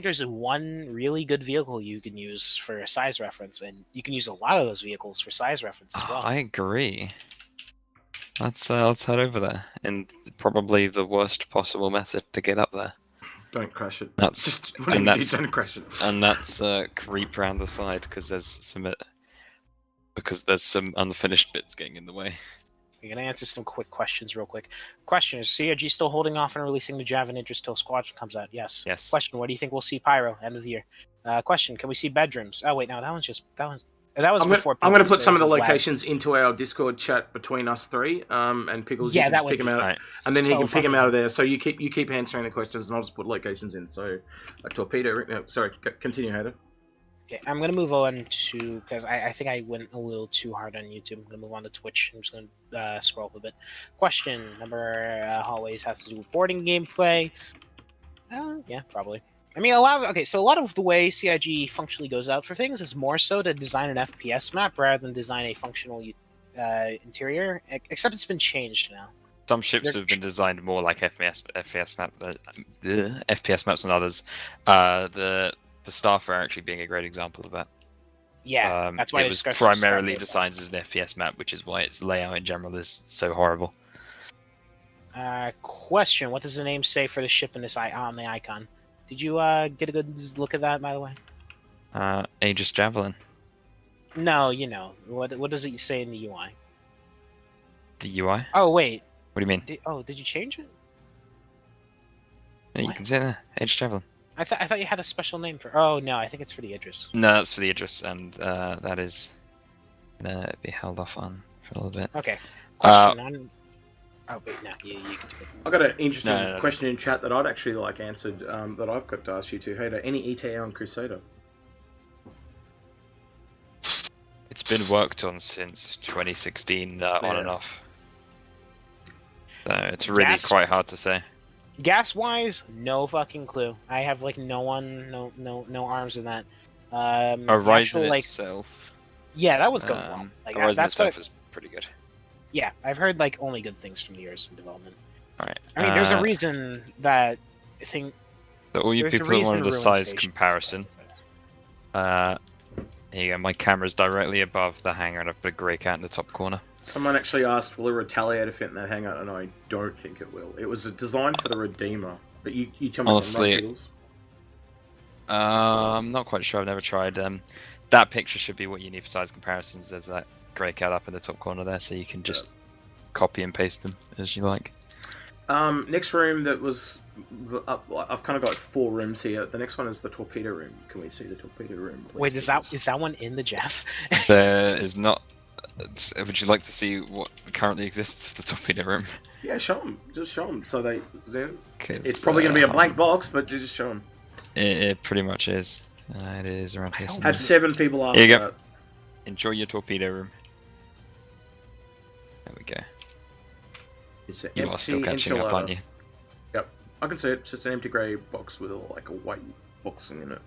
there's one really good vehicle you can use for a size reference, and you can use a lot of those vehicles for size reference as well. I agree. Let's head over there, and probably the worst possible method to get up there. Don't crash it. Don't crash it. And that's creep round the side because there's some unfinished bits getting in the way. We're going to answer some quick questions real quick. Question, is CRG still holding off on releasing the Javelin Entrance till Squadron comes out? Yes. Question, what do you think we'll see Pyro end of the year? Question, can we see bedrooms? Oh, wait, no, that was before. I'm going to put some of the locations into our Discord chat between us 3, and Piggles, you can just pick them out, right. And then he can pick them out of there. So you keep answering the questions, and I'll just put locations in. So, Torpedo, no, sorry, continue, Hader. Okay, I'm gonna move on to because I think I went a little too hard on YouTube. I'm gonna move on to Twitch. I'm just gonna scroll up a bit. Question number hallways has to do with boarding gameplay. Yeah, probably. I mean, a lot of the way CIG functionally goes out for things is more so to design an FPS map rather than design a functional interior. Except it's been changed now. Some ships have been designed more like FPS maps than others. The Starfire actually being a great example of that. Yeah, that's why it was primarily designed as an FPS map, which is why its layout in general is so horrible. Question: what does the name say for the ship in this on the icon? Did you get a good look at that, by the way? Aegis Javelin. No, you know what does it say in the UI? The UI? Oh wait. What do you mean? Did you change it? Yeah, you can see it there, Aegis Javelin. I thought you had a special name for. Oh no, I think it's for the Idris. No, that's for the Idris, and that is gonna be held off on for a little bit. Okay. Question. Oh wait, no, you can do it. I got an interesting question in chat that I'd actually like answered. That I've got to ask you two. Hater, any ETA on Crusader? It's been worked on since 2016, on and off. So it's really quite hard to say. Gas wise, no fucking clue. I have like no arms in that. Horizon itself. Yeah, that one's going well. Like, Horizon itself is pretty good. Yeah, I've heard like only good things from the years in development. Alright. I mean, there's a reason that thing. So all you people that wanted a size comparison. Here you go. My camera's directly above the hangar, and I've put a grey cat in the top corner. Someone actually asked, will a Retaliator fit in that hangar? And I don't think it will. It was designed for the Redeemer. But you tell me. Honestly, I'm not quite sure. I've never tried. That picture should be what you need for size comparisons. There's that grey cat up in the top corner there, so you can just copy and paste them as you like. Next room that was up. I've kind of got 4 rooms here. The next one is the torpedo room. Can we see the torpedo room, please? Wait, is that one in the Jeff? There is not. Would you like to see what currently exists for the torpedo room? Yeah, show them. Just show them so they zoom. It's probably going to be a blank box, but just show them. It pretty much is. It is around here. Had 7 people ask Here you go. that. Enjoy your torpedo room. There we go. It's an you are still catching up, aren't you? Yep. I can see it. It's just an empty grey box with like a white boxing in it.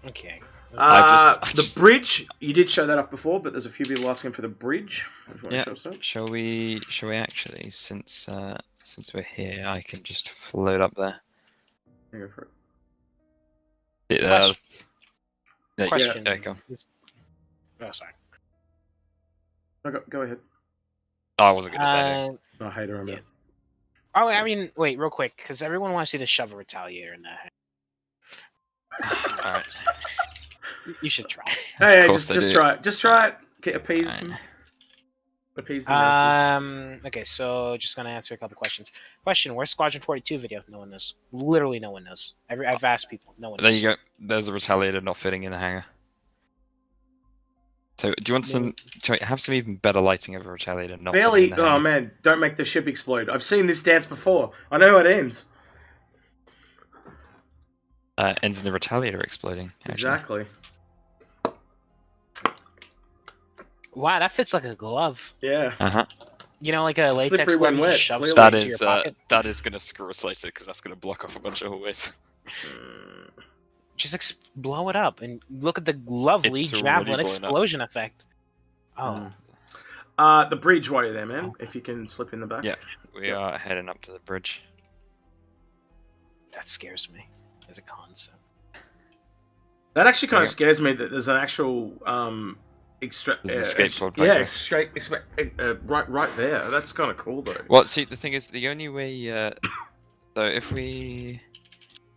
Okay. The bridge, you did show that off before, but there's a few people asking for the bridge. Yeah. Shall we actually, since we're here, I can just float up there. Go for it. Question. There you go. Oh, sorry. No, go ahead. Oh, I wasn't going to say anything. I hate her. Yeah. Oh, I mean, wait, real quick, because everyone wants you to shove a Retaliator in that. Alright. You should try. Hey, just try it. Just try it. Get appease them. Appease the masses. Okay, so just gonna answer a couple questions. Question: where's Squadron 42 video? No one knows. Literally, no one knows. I've asked people. No one knows. There you go. There's a Retaliator not fitting in the hangar. So, do you want to have some even better lighting of a Retaliator not barely? fitting in the hangar? Oh man! Don't make the ship explode. I've seen this dance before. I know how it ends. Ends in the Retaliator exploding. Actually. Exactly. Wow, that fits like a glove. Yeah. You know, like a latex glove you shove that into your pocket. That is going to screw us later because that's going to block off a bunch of hallways. Just blow it up and look at the lovely Javelin explosion effect. Oh. The bridge while you're there, man. If you can slip in the back. Yeah, we are heading up to the bridge. That scares me as a concept. That actually kind of scares me that there's an actual escape pod. Right there. That's kind of cool though. Well, see, the thing is, the only way. So if we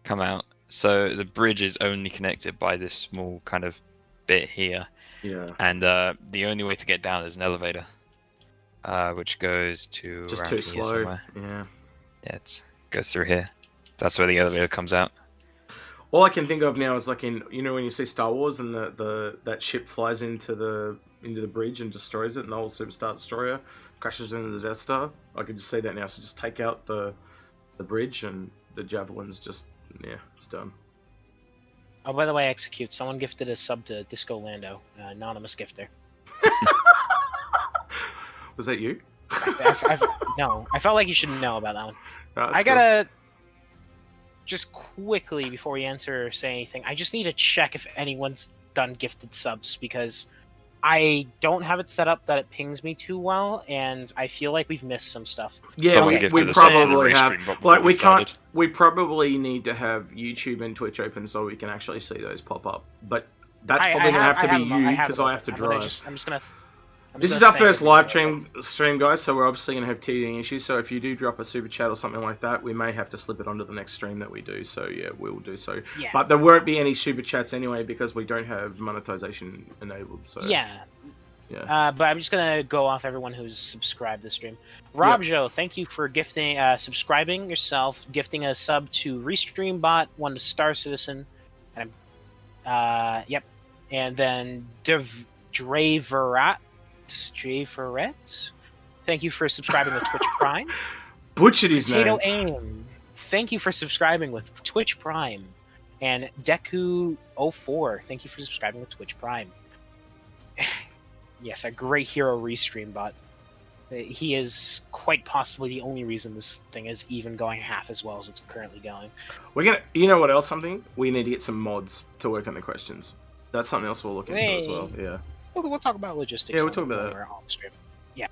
come out, so the bridge is only connected by this small kind of bit here. Yeah. And the only way to get down is an elevator, which goes to just too slow. Somewhere. Yeah. Yeah, it goes through here. That's where the elevator comes out. All I can think of now is like in when you see Star Wars and that ship flies into the bridge and destroys it, and the whole Superstar Destroyer crashes into the Death Star. I could just see that now. So just take out the bridge and the Javelin's just it's done. Oh, by the way, Execute. Someone gifted a sub to Disco Lando. Anonymous gifter. Was that you? No, I felt like you should know about that one. No, I gotta just quickly before we answer or say anything. I just need to check if anyone's done gifted subs because I don't have it set up that it pings me too well, and I feel like we've missed some stuff. Yeah, we probably have. Like we can't. We probably need to have YouTube and Twitch open so we can actually see those pop up. But that's probably gonna have to be you because I have to drive. I'm just gonna. This is our first live stream, guys, so we're obviously going to have teething issues. So if you do drop a super chat or something like that, we may have to slip it onto the next stream that we do. So yeah, we'll do so. Yeah. But there won't be any super chats anyway because we don't have monetization enabled. So yeah. But I'm just going to go off everyone who's subscribed this stream. Rob Joe, thank you for gifting, subscribing yourself, gifting a sub to Restreambot, one to Star Citizen, and and then Draverat. Thank you for subscribing with Twitch Prime. Butchered his name. Aim. Thank you for subscribing with Twitch Prime. And Deku04, thank you for subscribing with Twitch Prime. Yes, a great hero Restream bot. He is quite possibly the only reason this thing is even going half as well as it's currently going. We're gonna, you know what else? Something we need to get some mods to work on the questions. That's something else we'll look into as well. Yeah. We'll talk about logistics. Yeah, we'll talk about that. Off stream. Yeah.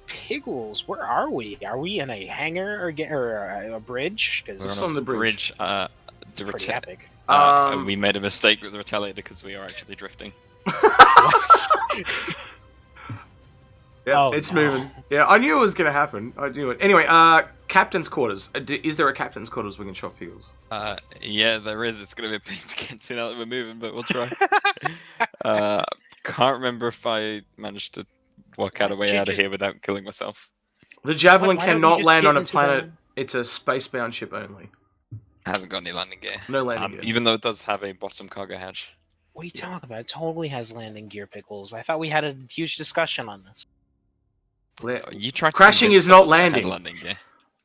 Piggles, where are we? Are we in a hangar or a bridge? We're on the bridge. It's pretty epic. We made a mistake with the Retaliator because we are actually drifting. What? Yeah, it's moving. Yeah, I knew it was going to happen. I knew it. Anyway, captain's quarters. Is there a captain's quarters we can shop Piggles? Yeah, there is. It's going to be a pain to get to now that we're moving, but we'll try. Can't remember if I managed to work out a way out of here without killing myself. The Javelin cannot land on a planet. It's a space-bound ship only. Hasn't got any landing gear. No landing gear. Even though it does have a bottom cargo hatch. What are you talking about? It totally has landing gear, Pickles. I thought we had a huge discussion on this. You tried crashing is not landing. Landing gear.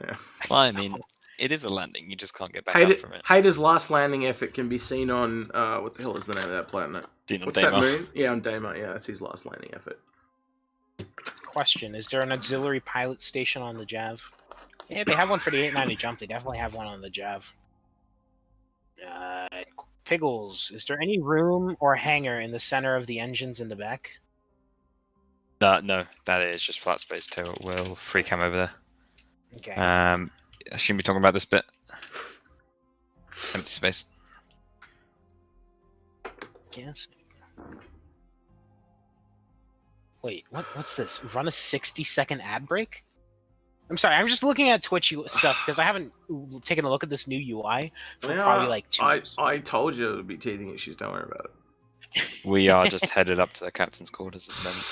Yeah. Well, I mean, it is a landing. You just can't get back up from it. Hader's last landing effort can be seen on what the hell is the name of that planet? What's that moon? Yeah, on Daima. Yeah, that's his last landing effort. Question: is there an auxiliary pilot station on the Jav? Yeah, they have one for the 890 jump. They definitely have one on the Jav. Piggles, is there any room or hangar in the center of the engines in the back? No, that is just flat space too. We'll free cam over there. Okay. I shouldn't be talking about this bit. Empty space. Guess. Wait, what's this? Run a 60-second ad break? I'm sorry, I'm just looking at Twitch stuff because I haven't taken a look at this new UI for probably like 2 years. I told you it would be teething issues, don't worry about it. We are just headed up to the captain's quarters at the moment.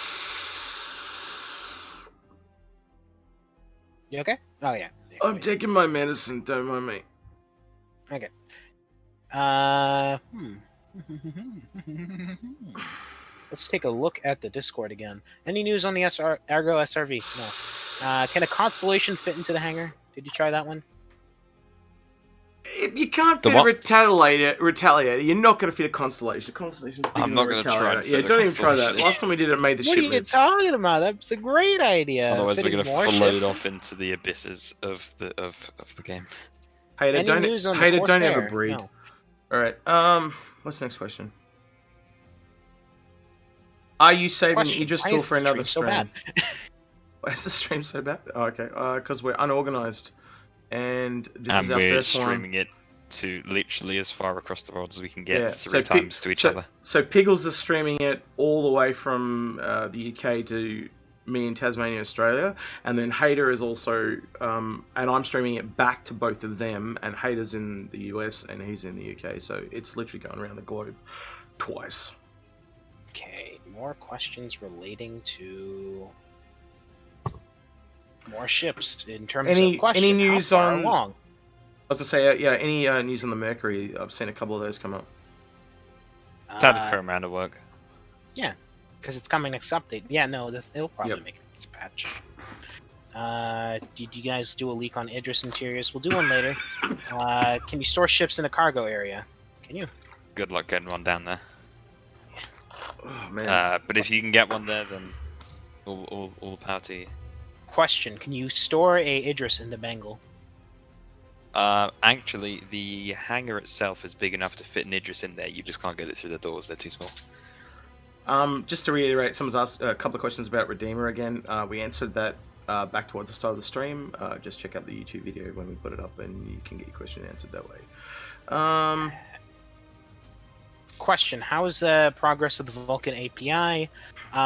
You okay? Oh, yeah. I'm taking my medicine, don't mind me. Okay. Let's take a look at the Discord again. Any news on the Argo SRV? No. Can a Constellation fit into the hangar? Did you try that one? You can't fit a Retaliator. You're not going to fit a Constellation. I'm not going to try. Yeah, don't even try that. Last time we did it, made the ship. What are you talking about? That's a great idea. Otherwise, we're going to float off into the abysses of the game. Hater, don't ever breed. No. All right. What's the next question? Are you saving Aegis tool for another stream? So bad? Why is the stream so bad? Oh, okay. Because we're unorganized, and this is our first one. We're streaming it to literally as far across the world as we can get, 3 times to each other. So Piggles is streaming it all the way from the UK to me in Tasmania, Australia, and then Hader is also, and I'm streaming it back to both of them, and Hader's in the US and he's in the UK, so it's literally going around the globe twice. Okay, more questions relating to more ships in terms of questions. Any news on? Along? I was to say, yeah, any news on the Mercury? I've seen a couple of those come up. It's had a fair amount of work. Yeah, because it's coming next update. Yeah, no, it'll probably make its patch. Did you guys do a leak on Idris interiors? We'll do one later. Can you store ships in a cargo area? Can you? good luck getting one down there. Oh man. But if you can get one there, then all power to you. Question: can you store a Idris in the Bengal? Actually, the hangar itself is big enough to fit an Idris in there. You just can't get it through the doors; they're too small. Just to reiterate, someone's asked a couple of questions about Redeemer again. We answered that back towards the start of the stream. Just check out the YouTube video when we put it up, and you can get your question answered that way. Question: how is the progress of the Vulkan API? 2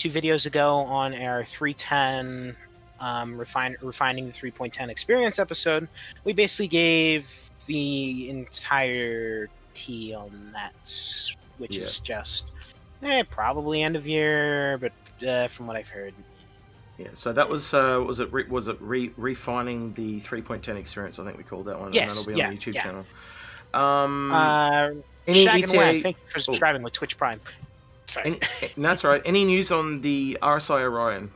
videos ago on our 310 refining the 3.10 experience episode, we basically gave the entire tea on that, which is just probably end of year, but from what I've heard. Yeah, so that was refining the 3.10 experience? I think we called that one. Yes, and that'll be on the YouTube channel. Any Any ETA? thank you for subscribing with Twitch Prime. Sorry. That's right. Any news on the RSI Orion?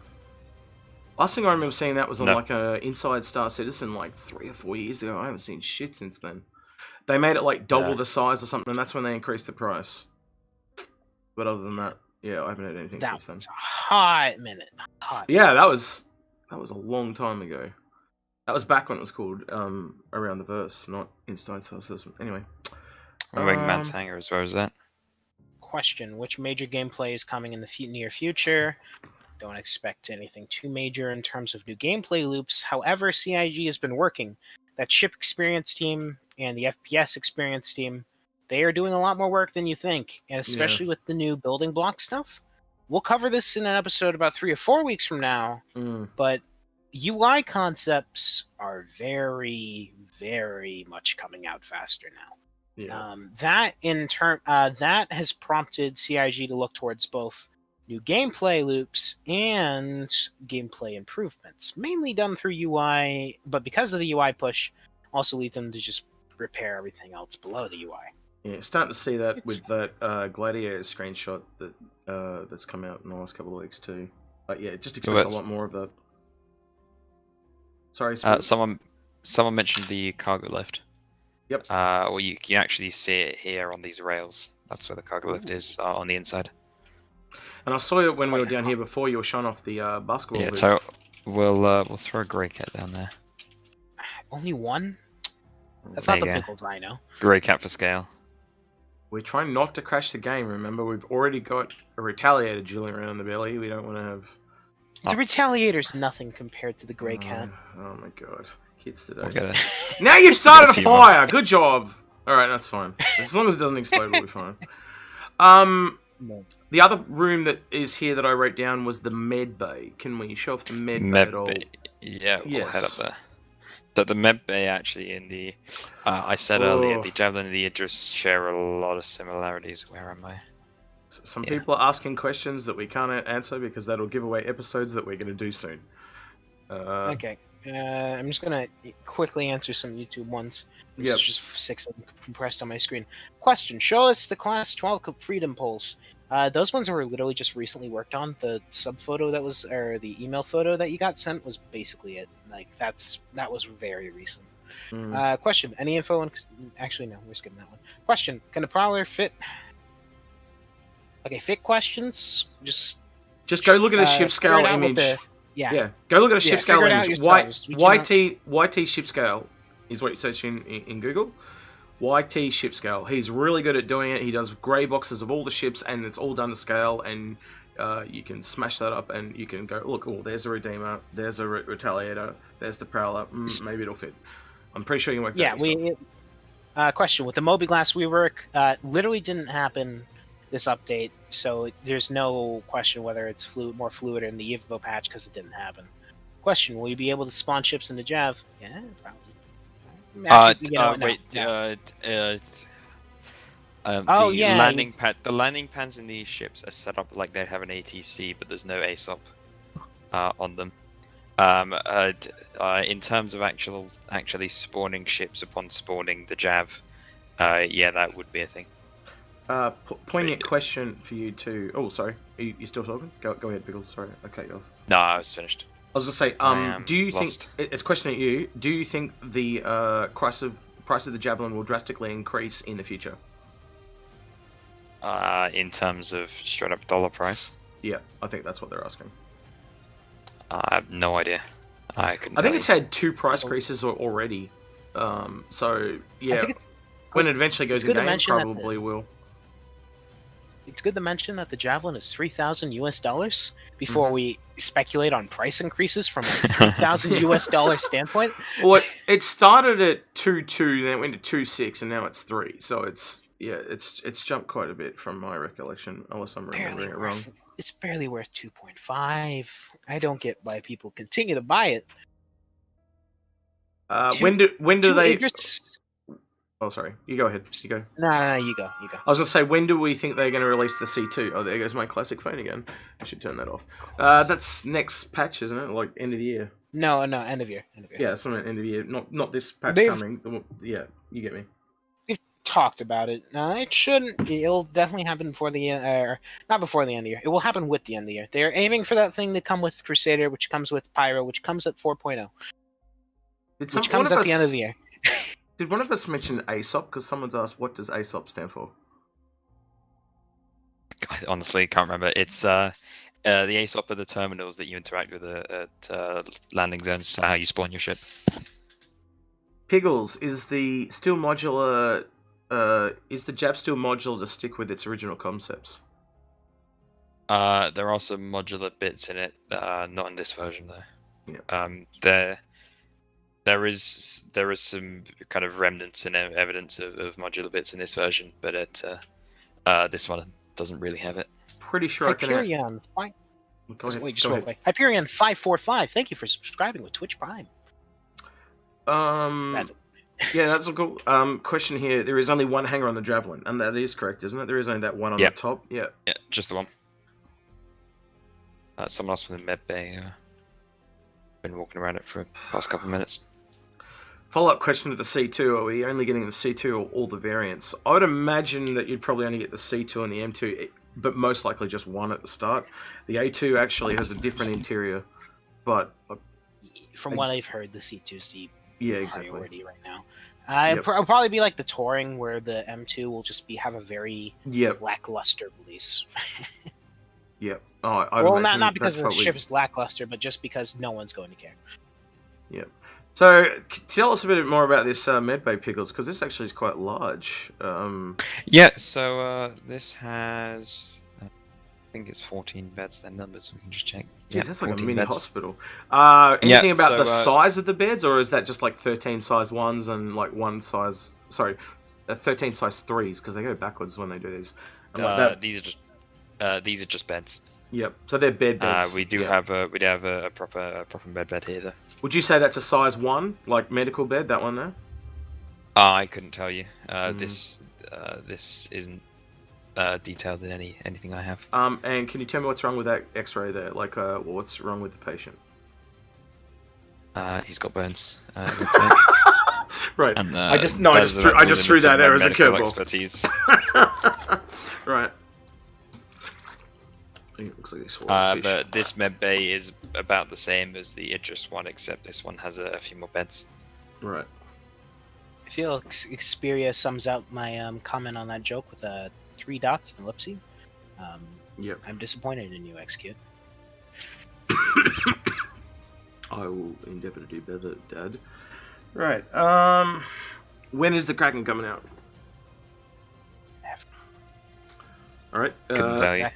Last thing I remember seeing that was on like a Inside Star Citizen like 3 or 4 years ago. I haven't seen shit since then. They made it like double the size or something, and that's when they increased the price. But other than that, yeah, I haven't heard anything since then. That was a hot minute. Yeah, that was a long time ago. That was back when it was called Around the Verse, not Inside Star Citizen. Anyway. Wingman's hangar as well as that. Question: which major gameplay is coming in the near future? Don't expect anything too major in terms of new gameplay loops. However, CIG has been working. That ship experience team and the FPS experience team, they are doing a lot more work than you think, and especially with the new building block stuff. We'll cover this in an episode about 3 or 4 weeks from now, but UI concepts are very, very much coming out faster now. Yeah. That has prompted CIG to look towards both new gameplay loops and gameplay improvements, mainly done through UI, but because of the UI push, also lead them to just repair everything else below the UI. Yeah, starting to see that with that Gladiator screenshot that that's come out in the last couple of weeks too. But yeah, just expect a lot more of that. Sorry, someone mentioned the cargo lift. Yep. Or you can actually see it here on these rails. That's where the cargo lift is on the inside. And I saw it when we were down here before. You were showing off the basketball. Yeah, so we'll throw a grey cat down there. Only one? That's not the pickles I know. Grey cat for scale. We're trying not to crash the game. Remember, we've already got a Retaliator drilling around the belly. We don't want to have. The Retaliator's nothing compared to the grey cat. Oh my god. Kids today. We'll now you've started a fire! Good job! Alright, that's fine. As long as it doesn't explode, we'll be fine. The other room that is here that I wrote down was the med bay. Can we show off the med bay at all? Yeah, we'll head up there. So the med bay actually in the... I said earlier, the Javelin and the Idris share a lot of similarities. Where am I? Some people are asking questions that we can't answer because that'll give away episodes that we're going to do soon. Okay. I'm just going to quickly answer some YouTube ones. This is just 6 of them compressed on my screen. Question: show us the Class 12 Freedom Poles. Those ones were literally just recently worked on. The sub photo that was, or the email photo that you got sent was basically it. Like that was very recent. Question: any info on? Actually, no, we're skipping that one. Question: can a Prowler fit? Okay, fit questions. Just go look at a ship scale image. Go look at a ship scale image. YT ship scale is what you search in Google. YT ship scale. He's really good at doing it. He does grey boxes of all the ships, and it's all done to scale. And you can smash that up, and you can go look. Oh, there's a Redeemer. There's a Retaliator. There's the Prowler. Maybe it'll fit. I'm pretty sure you can work that yourself. Question: with the Mobi-Glass rework, literally didn't happen this update, so there's no question whether it's more fluid in the Evo patch because it didn't happen. Question: will you be able to spawn ships in the Jav? Yeah, probably. Landing pad. The landing pads in these ships are set up like they have an ATC, but there's no ASOP on them. In terms of actually spawning ships upon spawning the Jav, that would be a thing. Poignant question for you too. Oh, sorry. Are you still talking? Go ahead, Pickles. Sorry, I cut you off. No, I was finished. I was gonna say, do you think it's a question at you? Do you think the price of the Javelin will drastically increase in the future? In terms of straight up dollar price? Yeah, I think that's what they're asking. I have no idea. I couldn't I think tell it's you. had 2 price increases already. So yeah, think when it eventually goes in game, probably will. It's good to mention that the Javelin is $3,000 before we speculate on price increases from a $3,000 standpoint. Well, it started at 2.2, then it went to 2.6, and now it's 3. So it's jumped quite a bit from my recollection, unless I'm remembering it wrong. It's barely worth 2.5. I don't get why people continue to buy it. When do they? Oh, sorry. You go ahead. You go. No, you go. I was gonna say, when do we think they're gonna release the C2? Oh, there goes my classic phone again. I should turn that off. That's next patch, isn't it? Like end of the year. No, end of year. Yeah, it's not end of the year. Not this patch coming. Yeah, you get me. We've talked about it. No, it shouldn't. It'll definitely happen before the not before the end of the year. It will happen with the end of the year. They're aiming for that thing to come with Crusader, which comes with Pyro, which comes at 4.0. Which comes at the end of the year. Did one of us mention ASOP? Because someone's asked, what does ASOP stand for? I honestly can't remember. It's the ASOP are the terminals that you interact with at landing zones. So how you spawn your ship. Piggles, is the steel modular? Is the Jav steel modular to stick with its original concepts? There are some modular bits in it, not in this version though. Yeah. There is some kind of remnants and evidence of modular bits in this version, but this one doesn't really have it. Pretty sure Hyperion. Hyperion 545. Thank you for subscribing with Twitch Prime. That's a cool question here. There is only one hanger on the Javelin, and that is correct, isn't it? There is only that one on the top. Yeah, just the one. Someone else from the med bay. Been walking around it for the past couple of minutes. Follow-up question to the C2, are we only getting the C2 or all the variants? I would imagine that you'd probably only get the C2 and the M2, but most likely just one at the start. The A2 actually has a different interior, but... From what I've heard, the C2 is the priority right now. It'll probably be like the Touring, where the M2 will just have a very lackluster release. Yep. Not because the ship is lackluster, but just because no one's going to care. Yep. So, tell us a bit more about this medbay, Piggles, because this actually is quite large. So this has, I think it's 14 beds, they're numbered, so we can just check. Jeez, that's like a mini hospital. Anything about the size of the beds, or is that just like 13 size 1s and like 13 size 3s, because they go backwards when they do these. These are just beds. Yep. So they're beds. We do have a proper bed here though. Would you say that's a size 1, like medical bed? That one there? I couldn't tell you. This isn't detailed in anything I have. And can you tell me what's wrong with that X-ray there? Like, what's wrong with the patient? He's got burns. Right. And, I just threw that there as a curveball. Expertise. Right. It looks like a fish. But this med bay is about the same as the Idris one, except this one has a few more beds. Right. I feel Xperia sums out my comment on that joke with 3 dots and ellipse. Yep. I'm disappointed in you, XQ. I will endeavour to do better, Dad. Right. When is the Kraken coming out? All right. Couldn't tell you.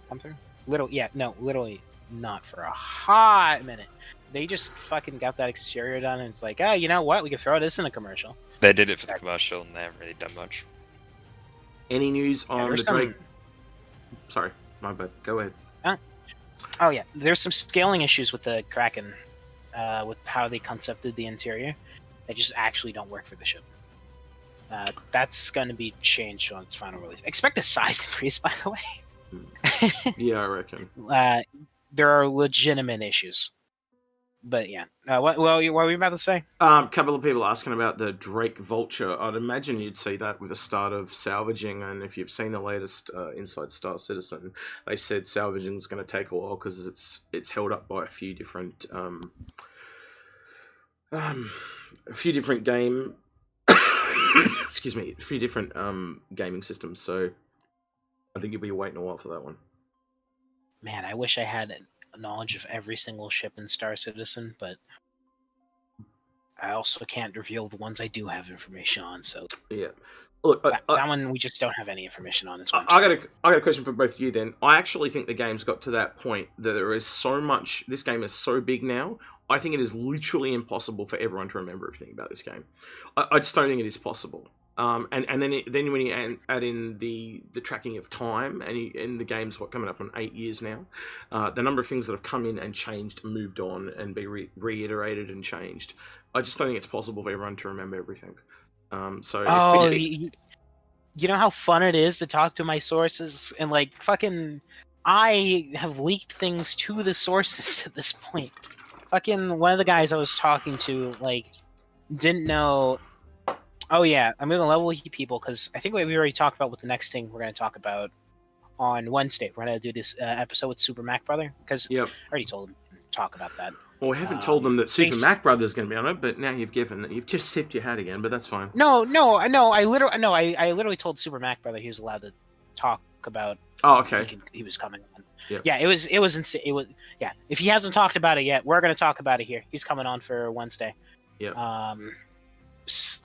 Come through? Literally not for a hot minute. They just fucking got that exterior done, and it's like, oh, you know what? We could throw this in a commercial. They did it for the commercial, and they haven't really done much. Any news on the Drake? Sorry, my bad. Go ahead. Oh yeah, there's some scaling issues with the Kraken, with how they concepted the interior. They just actually don't work for the ship. That's going to be changed on its final release. Expect a size increase, by the way. Yeah, I reckon. There are legitimate issues. But yeah. What were you about to say? A couple of people asking about the Drake Vulture. I'd imagine you'd see that with the start of salvaging, and if you've seen the latest Inside Star Citizen, they said salvaging is going to take a while because it's held up by a few different game excuse me, a few different gaming systems. So I think you'll be waiting a while for that one. Man, I wish I had knowledge of every single ship in Star Citizen, but I also can't reveal the ones I do have information on. So yeah, look, that one we just don't have any information on. I got a question for both of you. Then I actually think the game's got to that point that there is so much. This game is so big now. I think it is literally impossible for everyone to remember everything about this game. I just don't think it is possible. And then when you add in the tracking of time, and the game's coming up on 8 years now, the number of things that have come in and changed, moved on, and be reiterated and changed. I just don't think it's possible for everyone to remember everything. You know how fun it is to talk to my sources and like fucking. I have leaked things to the sources at this point. Fucking one of the guys I was talking to like didn't know. Oh yeah, I'm gonna level with you people because I think we already talked about what the next thing we're gonna talk about on Wednesday. We're gonna do this episode with Super Mac Brother because I already told him to talk about that. Well, we haven't told them that Super Mac Brother's gonna be on it, but now you've just tipped your hat again. But that's fine. No. I literally told Super Mac Brother he was allowed to talk about. Oh, okay. He was coming on. Yep. Yeah, it was insane. It was If he hasn't talked about it yet, we're gonna talk about it here. He's coming on for Wednesday. Yeah.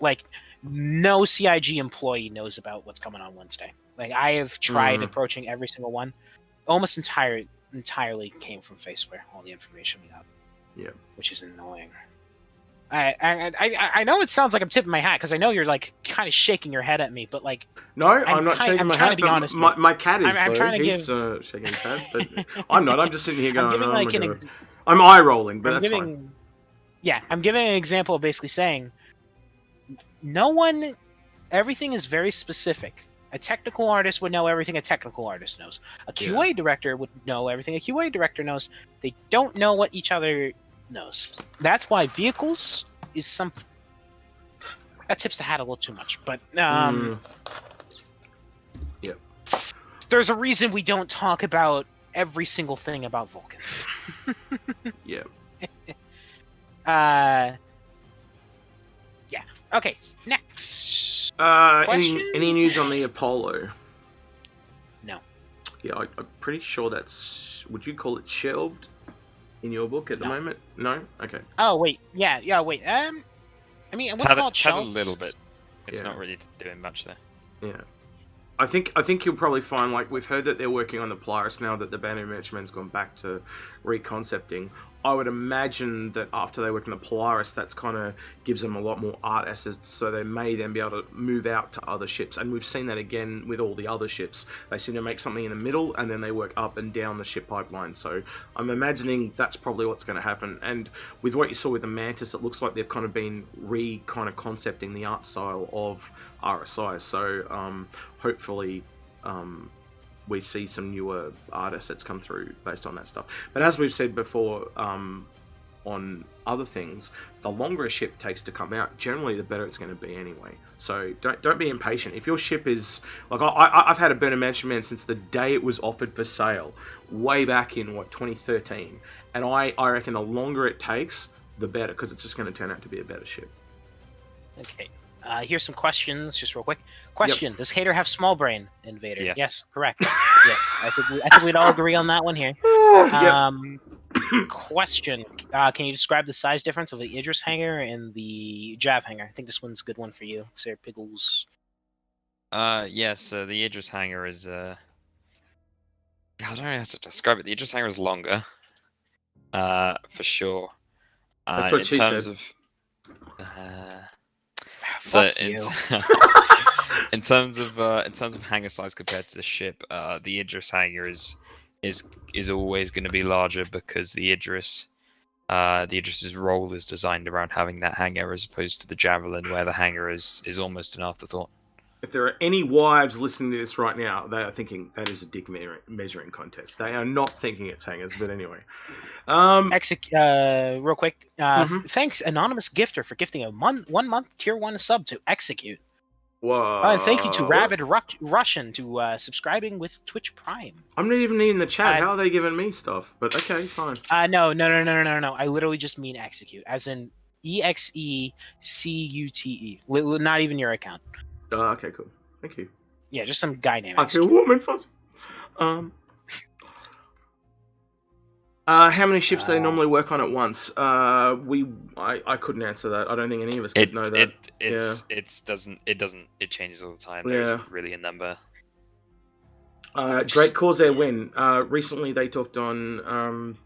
Like. No CIG employee knows about what's coming on Wednesday. Like I have tried approaching every single one. Almost entirely came from Faceware. All the information we got. Yeah. Which is annoying. I know it sounds like I'm tipping my hat because I know you're like kind of shaking your head at me, but like. No, I'm not shaking my hat. To be honest, my cat is. I'm trying to He's shaking his head, but I'm not. I'm just sitting here going. I'm eye rolling, but that's fine. Yeah, I'm giving an example of basically saying. Everything is very specific. A technical artist would know everything a technical artist knows. A QA director would know everything a QA director knows. They don't know what each other knows. That's why vehicles is something that tips the hat a little too much. But there's a reason we don't talk about every single thing about Vulcan. Yeah. Yeah. Okay. Next. Any news on the Apollo? No. Yeah, I'm pretty sure that's. Would you call it shelved in your book at the moment? No. Okay. Oh wait. Yeah. Wait. I mean, I wouldn't call it shelved. A little bit. It's not really doing much there. Yeah. I think you'll probably find, like, we've heard that they're working on the Polaris now that the Banner Merchantman's gone back to reconcepting. I would imagine that after they work on the Polaris, that's kind of gives them a lot more art assets, so they may then be able to move out to other ships. And we've seen that again with all the other ships. They seem to make something in the middle, and then they work up and down the ship pipeline. So I'm imagining that's probably what's going to happen. And with what you saw with the Mantis, it looks like they've kind of been concepting the art style of RSI. So hopefully we see some newer art assets come through based on that stuff. But as we've said before on other things, the longer a ship takes to come out, generally the better it's going to be anyway. So don't be impatient. If your ship is... like I've had a Burning Mansion Man since the day it was offered for sale, way back in, 2013. And I reckon the longer it takes, the better, because it's just going to turn out to be a better ship. Okay. Here's some questions, just real quick. Question: Does Hater have small brain, Invader? Yes, correct. Yes, I think we'd all agree on that one here. Question: Can you describe the size difference of the Idris hangar and the Jav hangar? I think this one's a good one for you, SirPiggles. So the Idris hangar is I don't know how to describe it. The Idris hangar is longer, for sure. That's what she said. So in terms of hangar size compared to the ship, the Idris hangar is always going to be larger because the Idris's role is designed around having that hangar as opposed to the Javelin, where the hangar is almost an afterthought. If there are any wives listening to this right now, they are thinking that is a dick measuring contest. They are not thinking it's hangers, but anyway. Real quick. Thanks, Anonymous Gifter, for gifting a 1 month tier 1 sub to Execute. Whoa. And thank you to Rabid Russian to subscribing with Twitch Prime. I'm not even in the chat. How are they giving me stuff? But okay, fine. No. I literally just mean Execute, as in EXECUTE. Not even your account. Okay, cool. Thank you. Yeah, just some guy named. I feel warm and fuzzy. How many ships do they normally work on at once? I couldn't answer that. I don't think any of us could know that. It changes all the time. Yeah. There isn't really a number. Great Corsair win. Recently they talked on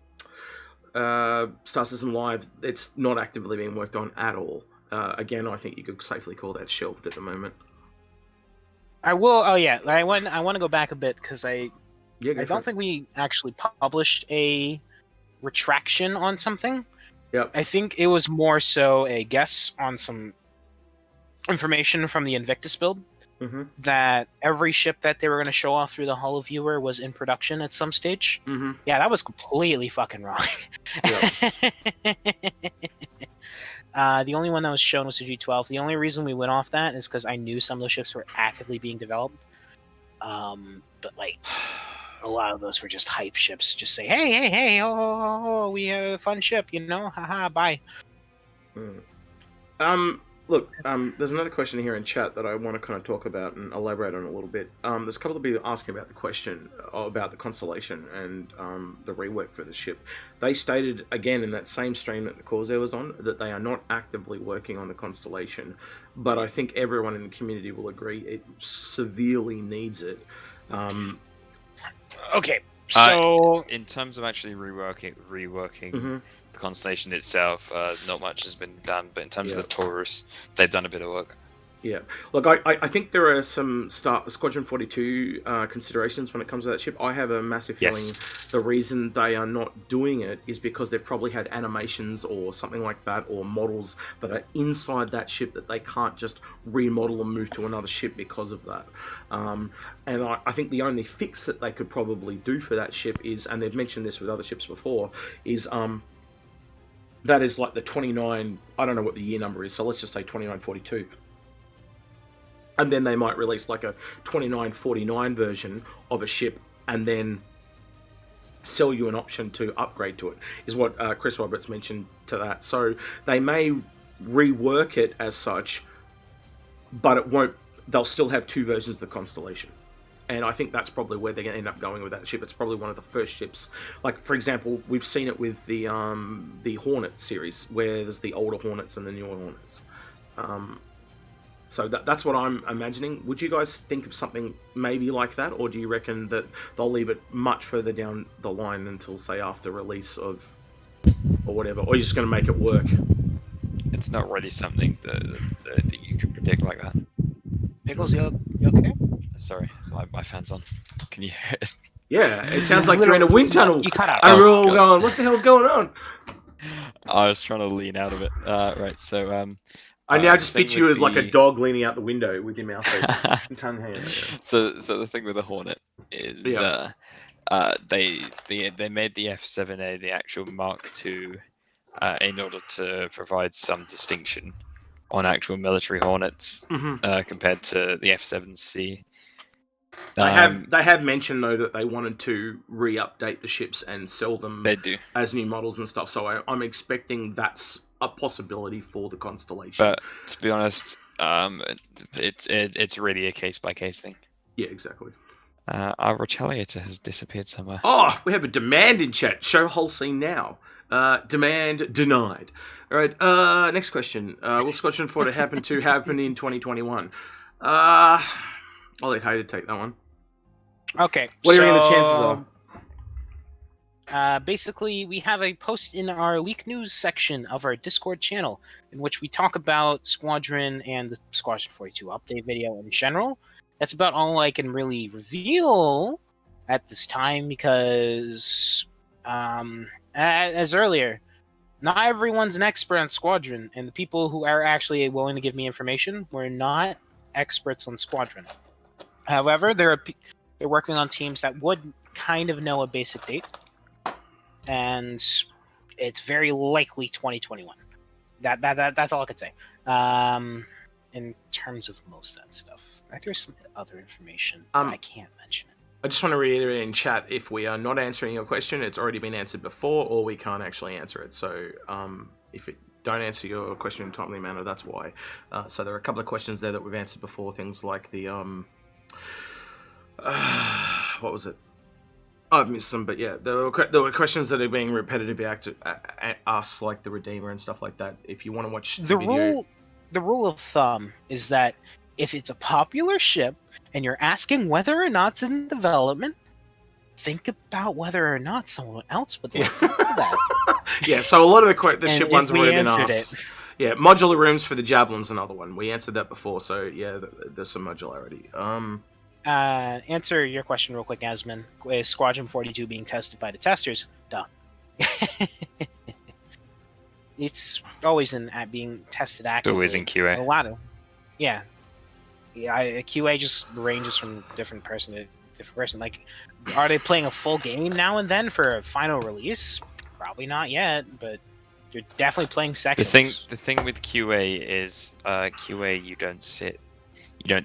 Star Citizen Live. It's not actively being worked on at all. Again, I think you could safely call that shelved at the moment. I will. Oh yeah, I want to go back a bit because I don't think we actually published a retraction on something. Yep. I think it was more so a guess on some information from the Invictus build. Mm-hmm. That every ship that they were going to show off through the Holoviewer was in production at some stage. Mm-hmm. Yeah, that was completely fucking wrong. The only one that was shown was the G12. The only reason we went off that is because I knew some of those ships were actively being developed. But like, a lot of those were just hype ships. Just say, hey, oh, we have a fun ship, you know? Haha, bye. Look, there's another question here in chat that I want to kind of talk about and elaborate on a little bit. There's a couple of people asking about the question about the Constellation and the rework for the ship. They stated, again, in that same stream that the Corsair was on, that they are not actively working on the Constellation, but I think everyone in the community will agree it severely needs it. Okay, so... in terms of actually reworking mm-hmm. the Constellation itself, not much has been done, but in terms of the Taurus, they've done a bit of work. Yeah. Look, I think there are some Squadron 42 considerations when it comes to that ship. I have a massive feeling the reason they are not doing it is because they've probably had animations or something like that, or models that are inside that ship that they can't just remodel and move to another ship because of that. And I think the only fix that they could probably do for that ship is, and they've mentioned this with other ships before, is that is like the 29, I don't know what the year number is, so let's just say 2942. And then they might release like a 2949 version of a ship and then sell you an option to upgrade to it, is what Chris Roberts mentioned to that. So they may rework it as such, but it won't. They'll still have two versions of the Constellation. And I think that's probably where they're going to end up going with that ship. It's probably one of the first ships. Like, for example, we've seen it with the Hornet series, where there's the older Hornets and the newer Hornets. So that's what I'm imagining. Would you guys think of something maybe like that, or do you reckon that they'll leave it much further down the line until, say, after release of, or whatever, or you're just going to make it work? It's not really something that you can predict like that. Pickles, you okay? Sorry, my fan's on. Can you hear it? Yeah, it sounds like you're in a wind tunnel. You cut out. And we're all going, what the hell's going on? I was trying to lean out of it. Right, so... I now just picture you as like a dog leaning out the window with your mouth open. Tongue hanging. So the thing with the Hornet is they made the F7A the actual Mark II in order to provide some distinction on actual military Hornets compared to the F7C. They have mentioned though that they wanted to re-update the ships and sell them as new models and stuff. So I'm expecting that's a possibility for the Constellation. But to be honest, it's really a case by case thing. Yeah, exactly. Our retaliator has disappeared somewhere. Oh, we have a demand in chat. Show whole scene now. Demand denied. All right. Next question. Will Squadron 40 happen in 2021? I'll let Hayden take that one. Okay. What do you reckon the chances are? Basically, we have a post in our leak news section of our Discord channel in which we talk about Squadron and the Squadron 42 update video in general. That's about all I can really reveal at this time because, as earlier, not everyone's an expert on Squadron, and the people who are actually willing to give me information were not experts on Squadron. However, they're working on teams that would kind of know a basic date. And it's very likely 2021. That's all I could say. In terms of most of that stuff, there's some other information I can't mention it. I just want to reiterate in chat: if we are not answering your question, it's already been answered before, or we can't actually answer it. So, if it don't answer your question in a timely manner, that's why. So there are a couple of questions there that we've answered before. Things like the what was it? I've missed them, but yeah, there were questions that are being repetitively asked, like the Redeemer and stuff like that. If you want to watch the video, the rule of thumb is that if it's a popular ship and you're asking whether or not it's in development, think about whether or not someone else would like to do that. Yeah, so a lot of the ship ones were in us. Yeah, modular rooms for the Javelin's another one. We answered that before, so yeah, there's some modularity. Answer your question real quick, Asman. Is Squadron 42 being tested by the testers? Duh. It's always being tested actively. It's always in QA. A lot of, yeah. QA just ranges from different person to different person. Like, are they playing a full game now and then for a final release? Probably not yet, but you're definitely playing sections. The thing with QA is QA you don't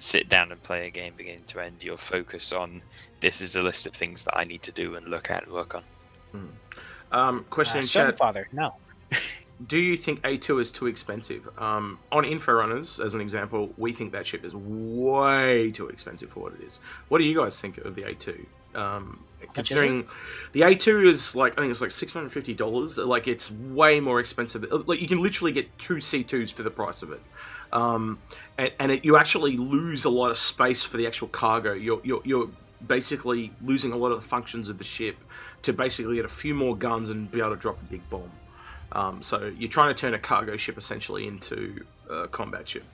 sit down and play a game beginning to end. You're focused on this is a list of things that I need to do and look at and work on. Question in chat. Father, no. Do you think A2 is too expensive? On Inforunners, as an example, we think that ship is way too expensive for what it is. What do you guys think of the A2? Considering the A2 is I think it's like $650. Like, it's way more expensive. Like, you can literally get 2 C2s for the price of it. You actually lose a lot of space for the actual cargo. You're basically losing a lot of the functions of the ship to basically get a few more guns and be able to drop a big bomb. So you're trying to turn a cargo ship essentially into a combat ship,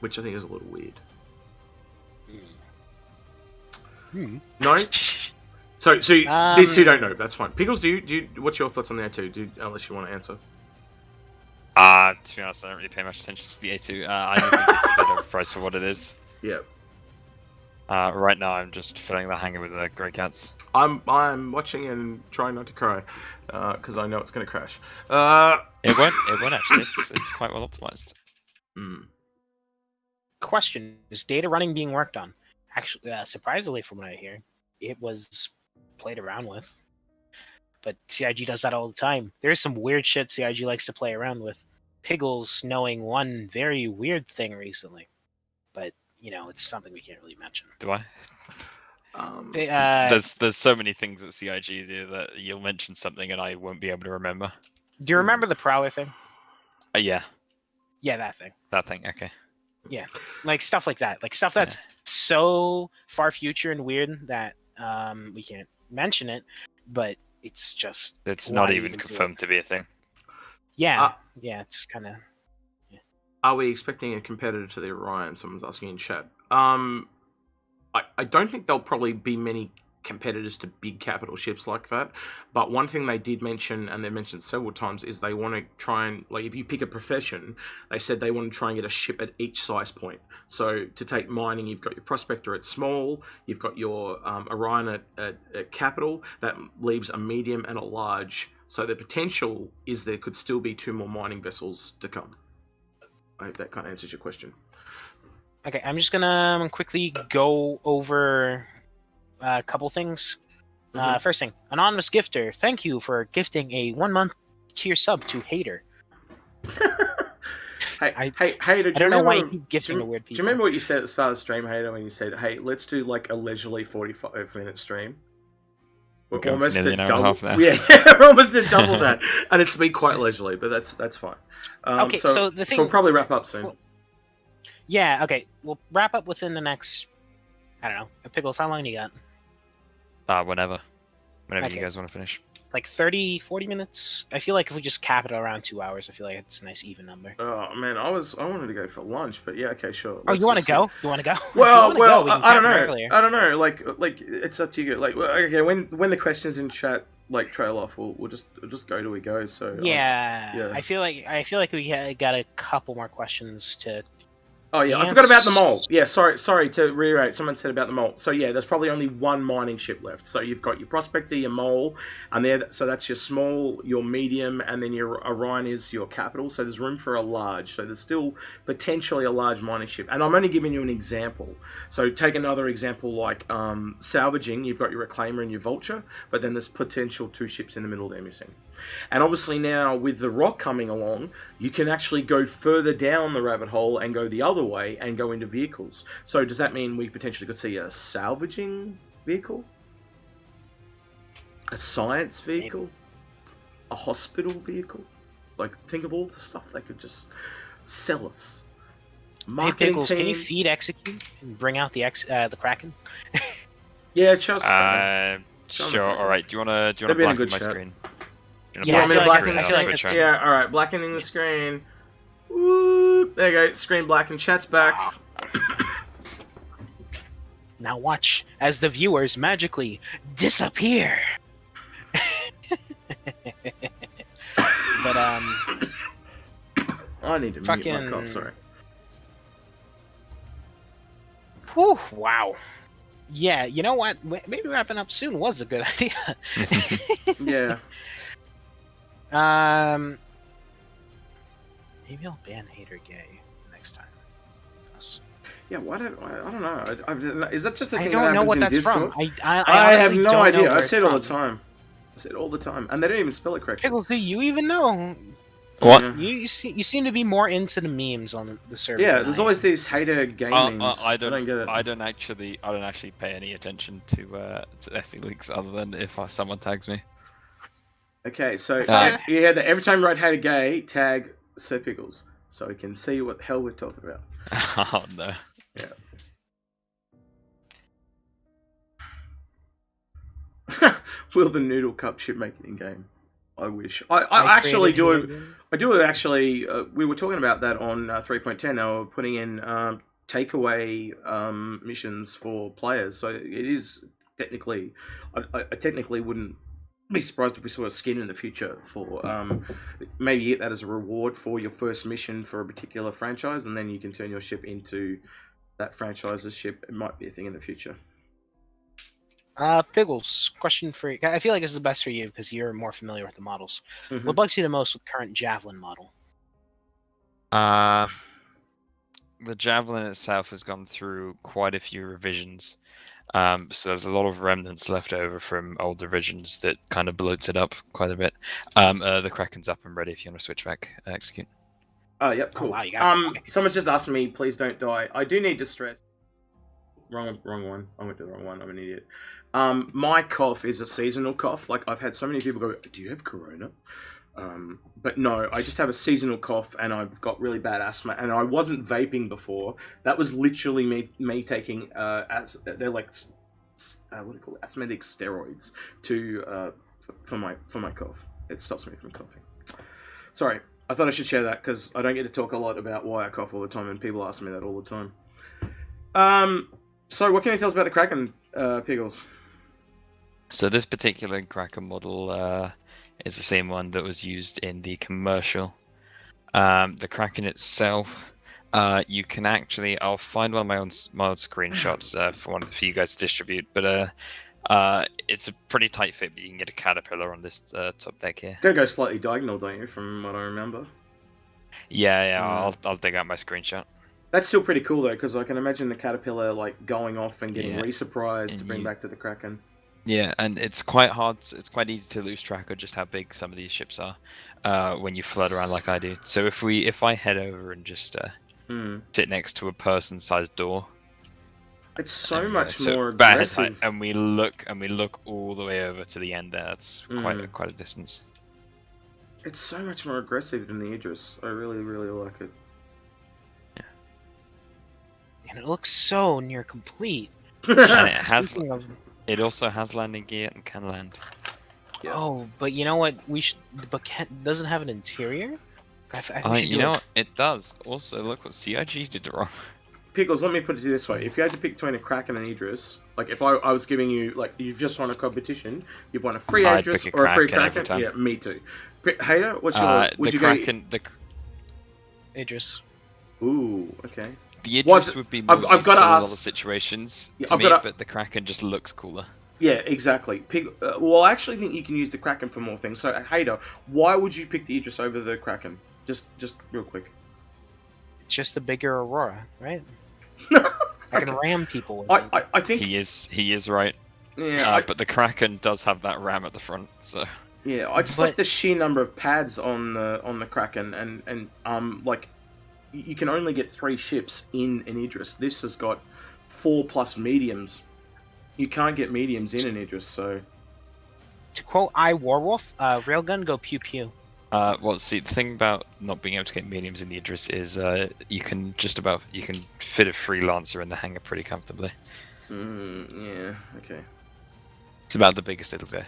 which I think is a little weird. No? So these two don't know. That's fine. Piggles, do you? What's your thoughts on the A2? Unless you want to answer. To be honest, I don't really pay much attention to the A2. I don't think it's a better price for what it is. Yeah. Right now, I'm just filling the hangar with the Grey Cats. I'm watching and trying not to cry because I know it's going to crash. It won't actually. It's quite well optimized. Question: is data running being worked on? Actually, surprisingly, from what I hear, it was played around with. But CIG does that all the time. There's some weird shit CIG likes to play around with. Piggles knowing one very weird thing recently, but it's something we can't really mention. Do I? There's so many things at CIG do that you'll mention something and I won't be able to remember. Do you remember the Prowler thing? Yeah. Yeah, that thing. That thing, okay. Yeah, like stuff like that. Like stuff that's so far future and weird that we can't mention it, but it's just... It's not even confirmed to be a thing. Yeah, it's kind of... Yeah. Are we expecting a competitor to the Orion? Someone's asking in chat. I don't think there'll probably be many competitors to big capital ships like that, but one thing they did mention, and they mentioned several times, is they want to try and, if you pick a profession, they said they want to try and get a ship at each size point. So to take mining, you've got your Prospector at small, you've got your Orion at capital, that leaves a medium and a large. So the potential is there could still be 2 more mining vessels to come. I hope that kind of answers your question. Okay, I'm just gonna quickly go over a couple things. First thing, anonymous gifter, thank you for gifting a 1-month tier sub to Hater. Hey, Hater, I don't know why you keep gifting to weird people. Do you remember what you said at the start of the stream, Hater, when you said, hey, let's do a leisurely 45-minute stream? We're almost at double. Yeah, we're almost at double that, and it's been quite leisurely, but that's fine. Okay, so the thing, so we'll probably wrap up soon. Yeah, okay, we'll wrap up within the next, I don't know, Piggles, how long do you got? Whenever you guys want to finish. Like 30, 40 minutes? I feel like if we just cap it around 2 hours, I feel like it's a nice even number. Oh man, I wanted to go for lunch, but yeah, okay, sure. You want to go? You want to go? Well, I don't know. I don't know. Like it's up to you. Like, okay, when the questions in chat trail off, we'll just go till we go. So yeah. I feel like we got a couple more questions to. Oh yeah, I forgot about the mole. Yeah, sorry to reiterate. Someone said about the mole. So yeah, there's probably only 1 mining ship left. So you've got your Prospector, your mole, and so that's your small, your medium, and then your Orion is your capital. So there's room for a large. So there's still potentially a large mining ship. And I'm only giving you an example. So take another example like salvaging. You've got your Reclaimer and your Vulture, but then there's potential 2 ships in the middle they're missing. And obviously now with the Rock coming along, you can actually go further down the rabbit hole and go the other way and go into vehicles. So does that mean we potentially could see a salvaging vehicle? A science vehicle? A hospital vehicle? Like, think of all the stuff they could just sell us. Marketing hey, Piggles, team. can you feed Execute and bring out the Kraken? Yeah, Chelsea. Sure. All right. Do you wanna They've been a blacken good my chat. screen? Do Yeah, want me to blacken the I feel like screen? it's- Yeah, alright, blackening the screen. Woo, there you go, screen black and chat's back. Now watch as the viewers magically disappear. But I need to fucking... mute my cough, sorry. Whew, wow. Yeah, you know what? Maybe wrapping up soon was a good idea. Yeah. Maybe I'll ban hater gay next time. Yeah, why don't I don't know. Is that just a thing I that don't know happens what in that's Discord? from. I have honestly no don't idea. know I where say it's it all the from. time. I say it all the time, and they don't even spell it correctly. Piggles, do you even know? What? Yeah. You seem to be more into the memes on the server. Yeah, than there's I always am. these hater game memes. I don't get it. I don't actually pay any attention to SE leaks other than if someone tags me. Okay, so Uh, you hear that every time you write hater gay, tag SirPiggles, so we can see what the hell we're talking about. Oh no. Yeah. Will the noodle cup ship make it in game? I wish. I actually do. I do actually. We were talking about that on 3.10. They were putting in takeaway missions for players. So it is technically. I technically wouldn't be surprised if we saw a skin in the future for maybe you get that as a reward for your first mission for a particular franchise, and then you can turn your ship into that franchise's ship. It might be a thing in the future. Piggles, question for you. I feel like this is the best for you because you're more familiar with the models. Mhm. What bugs you the most with current Javelin model? The Javelin itself has gone through quite a few revisions. So there's a lot of remnants left over from old revisions that kind of bloats it up quite a bit. The Kraken's up and ready if you want to switch back, execute. Oh, yep, cool. Oh, wow, you got it. Okay. Someone's just asked me, please don't die. I do need to stress. Wrong one. I went to the wrong one. I'm an idiot. My cough is a seasonal cough. Like, I've had so many people go, do you have corona? But no, I just have a seasonal cough and I've got really bad asthma and I wasn't vaping before. That was literally me taking, they're like, what do you call it? Asthmatic steroids to, for my cough. It stops me from coughing. Sorry. I thought I should share that because I don't get to talk a lot about why I cough all the time and people ask me that all the time. So what can you tell us about the Kraken, Piggles? So this particular Kraken model is the same one that was used in the commercial. The Kraken itself, you can actually, I'll find one of my own screenshots for you guys to distribute, but it's a pretty tight fit, but you can get a caterpillar on this top deck here. Gotta go slightly diagonal, don't you, from what I remember? Yeah, I'll dig out my screenshot. That's still pretty cool though, because I can imagine the caterpillar like going off and getting resurprised to bring back to the Kraken. Yeah, and it's quite hard. It's quite easy to lose track of just how big some of these ships are when you flood around like I do. So if I head over and just sit next to a person-sized door, it's so much more aggressive. And we look all the way over to the end there. That's quite a distance. It's so much more aggressive than the Aegis. I really like it. And it looks so near complete. And it also has landing gear and can land. Yeah. Oh, but you know what? Doesn't have an interior. You know what? It does. Also, look what CIG did wrong. Piggles, let me put it this way: if you had to pick between a Kraken and Aegis, like if I was giving you, like, you've just won a competition, you've won a free Aegis or a free Kraken. Yeah, me too. Hater, what's your? Would you Kraken, go? Aegis. Ooh, okay. The Aegis would be more useful in a lot of situations to me, but the Kraken just looks cooler. Yeah, exactly. Well, I actually think you can use the Kraken for more things. So, Hater, why would you pick the Aegis over the Kraken? Just real quick. It's just the bigger Aurora, right? Okay. I can ram people with it. I think he is right. Yeah, but the Kraken does have that ram at the front, so. Yeah, I just like the sheer number of pads on the Kraken, and like, you can only get 3 ships in an Aegis. This has got 4+ mediums. You can't get mediums in an Aegis, so... to quote Warwolf, railgun go pew pew. Well, see, the thing about not being able to get mediums in the Idris is you can fit a freelancer in the hangar pretty comfortably. Yeah. Okay. It's about the biggest it'll go.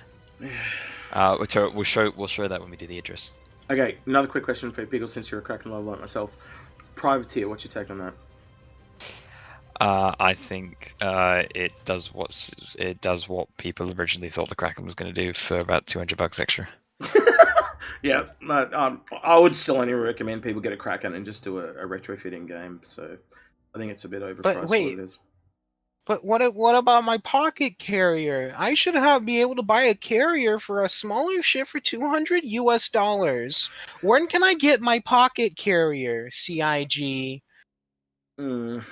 We'll show that when we do the Idris. Okay, another quick question for Piggles, since you're a Kraken lover like myself. Privateer, what's your take on that? I think it does what people originally thought the Kraken was going to do for about $200 extra. Yeah, I would still only recommend people get a Kraken and just do a retrofitting game. So I think it's a bit overpriced. But wait, what it is. But what about my pocket carrier? I should be able to buy a carrier for a smaller ship for $200. When can I get my pocket carrier? CIG. You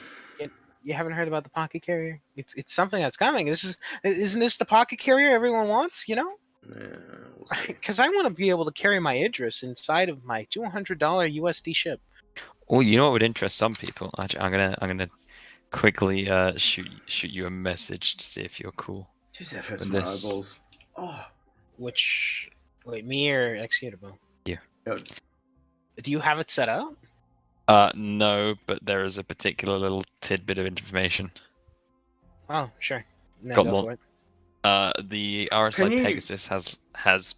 haven't heard about the pocket carrier? It's something that's coming. Isn't this the pocket carrier everyone wants? You know? Yeah, because I want to be able to carry my Idris inside of my $200 USD ship. Oh, you know what would interest some people? Actually, I'm gonna quickly shoot you a message to see if you're cool. Jeez, that hurts my eyeballs. Oh. Wait, me or Executable? You. Do you have it set up? No, but there is a particular little tidbit of information. Oh, sure. No, Got go one. for it. The RSI Pegasus has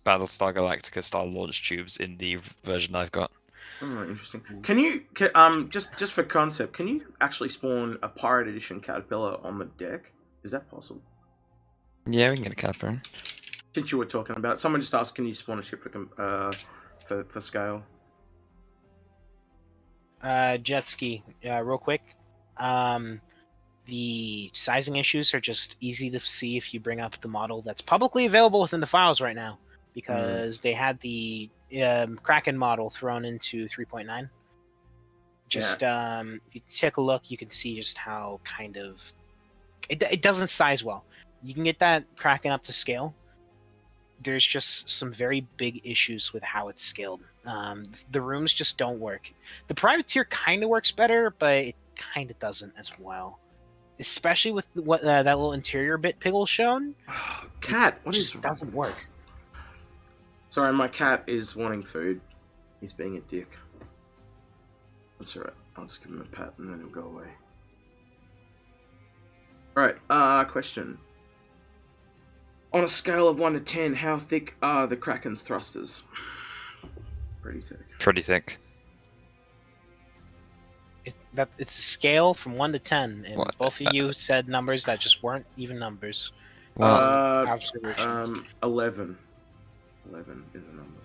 Battlestar Galactica style launch tubes in the version I've got. Oh, interesting. Can you just for concept, can you actually spawn a Pirate Edition Caterpillar on the deck? Is that possible? Yeah, we can get a Caterpillar. Since you were talking about, someone just asked, can you spawn a ship for scale? Jet ski, real quick. The sizing issues are just easy to see if you bring up the model that's publicly available within the files right now, because they had the Kraken model thrown into 3.9. Just you take a look, you can see just how kind of it doesn't size well. You can get that Kraken up to scale. There's just some very big issues with how it's scaled. The rooms just don't work. The Privateer kind of works better, but it kind of doesn't as well. Especially with what that little interior bit Piggle's shown. Cat, what just doesn't work. Sorry, my cat is wanting food. He's being a dick. That's alright. I'll just give him a pat and then he'll go away. Alright, question. On a scale of 1 to 10, how thick are the Kraken's thrusters? Pretty thick. Pretty thick. It's a scale from 1 to 10, and what? Both of you said numbers that just weren't even numbers. 11. 11 is a number.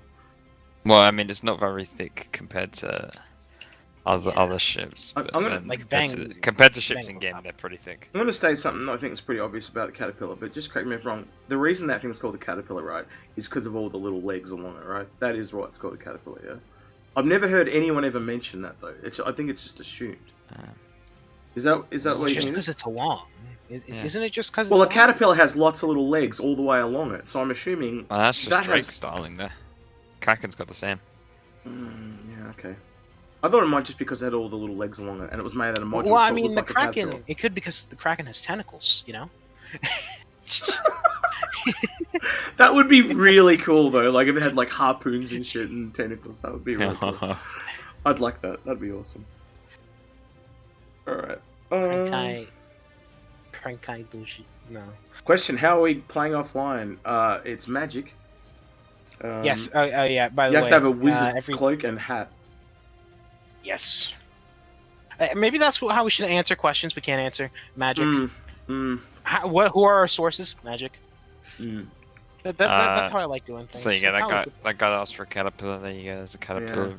Well, I mean, it's not very thick compared to other ships. Compared to ships in game, they're pretty thick. I'm going to state something I think is pretty obvious about the Caterpillar, but just correct me if I'm wrong. The reason that thing's called the Caterpillar, right, is because of all the little legs along it, right? That is why it's called the Caterpillar, yeah? I've never heard anyone ever mention that, though. I think it's just assumed. Is that what you think? Just because it's long. Isn't it just because Well, a Caterpillar has lots of little legs all the way along it, so I'm assuming... Well, that's just Drake's styling there. Kraken's got the same. Yeah, okay. I thought it might just because it had all the little legs along it, and it was made out of modules. Well, I mean, the Kraken... It could because the Kraken has tentacles, you know? That would be really cool, though. Like, if it had, like, harpoons and shit and tentacles, that would be really cool. I'd like that. That'd be awesome. Alright. Prankai bullshit. No. Question, how are we playing offline? It's magic. Yes. Yeah, by the way. You have to have a wizard cloak and hat. Yes. Maybe that's how we should answer questions we can't answer. Magic. Who are our sources? Magic. That's how I like doing things. So you get that guy that asked for a Caterpillar. There you go. There's a Caterpillar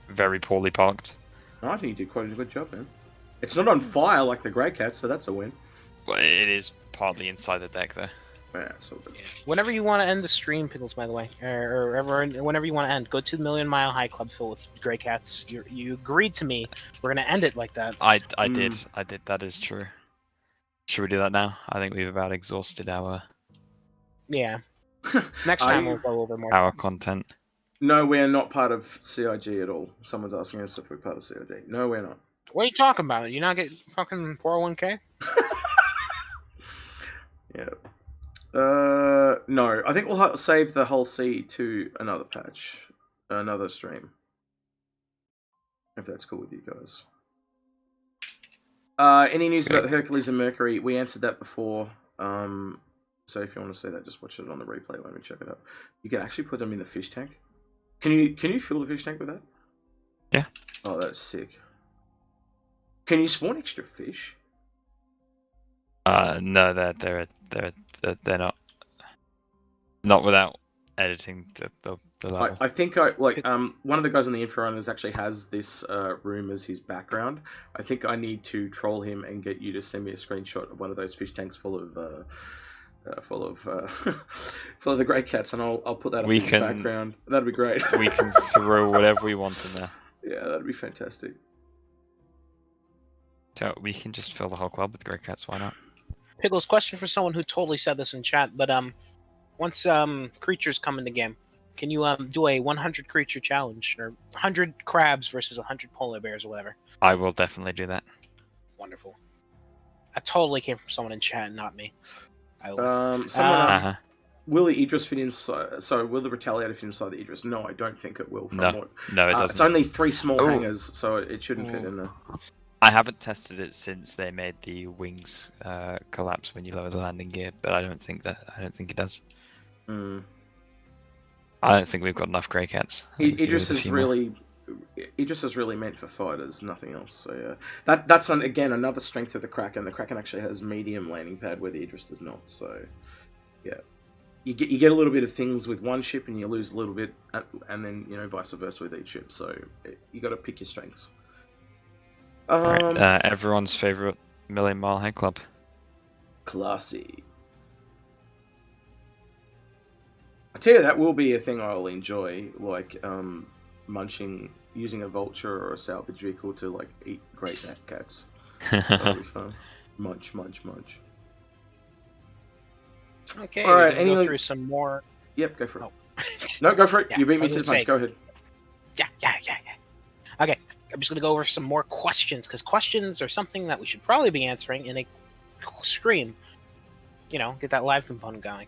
very poorly parked. I think you did quite a good job, man. It's not on fire like the Grey Cat, so that's a win. Well, it is partly inside the deck, though. Yeah, so good. Whenever you want to end the stream, Piggles, by the way, or whenever you want to end, go to the Million Mile High Club filled with Grey Cats. You agreed to me. We're gonna end it like that. I did. That is true. Should we do that now? I think we've about exhausted our. Yeah. Next time we'll go over more. Our content. No, we're not part of CIG at all. Someone's asking us if we're part of CIG. No, we're not. What are you talking about? You not get fucking 401k? Yeah. No. I think we'll save the whole sea to another patch, another stream. If that's cool with you guys. Any news about the Hercules and Mercury? We answered that before. So if you want to see that, just watch it on the replay. Let me check it up. You can actually put them in the fish tank. Can you fill the fish tank with that? Yeah. Oh, that's sick. Can you spawn extra fish? No, they're not without editing the level. I think one of the guys on the info runners actually has this room as his background. I think I need to troll him and get you to send me a screenshot of one of those fish tanks full of the great cats, and I'll put that up as background. That'd be great. We can throw whatever we want in there. Yeah, that'd be fantastic. So we can just fill the whole club with great cats. Why not? Piggles, question for someone who totally said this in chat, but once creatures come in the game, can you do a 100 creature challenge or 100 crabs versus 100 polar bears or whatever? I will definitely do that. Wonderful. That totally came from someone in chat, not me. Will the Idris fit inside? So will the Retaliator fit inside the Idris? No, I don't think it will. No, it doesn't. It's only 3 small hangers, so it shouldn't fit in there. I haven't tested it since they made the wings collapse when you lower the landing gear, but I don't think it does. I don't think we've got enough grey cats. Idris is really meant for fighters, nothing else. So yeah, that's again another strength of the Kraken. The Kraken actually has medium landing pad where the Idris does not. So yeah, you get a little bit of things with one ship and you lose a little bit, and then vice versa with each ship. So you got to pick your strengths. Right, everyone's favorite Million Mile High Club. Classy. I tell you, that will be a thing I'll enjoy, like using a vulture or a salvage vehicle to like eat great cats. That'll be fun. Munch. Okay. All right. Go through some more. Yep. Go for it. No, go for it. Yeah, you beat me to the punch. Go ahead. Yeah. Okay. I'm just going to go over some more questions, because questions are something that we should probably be answering in a stream. Get that live component going.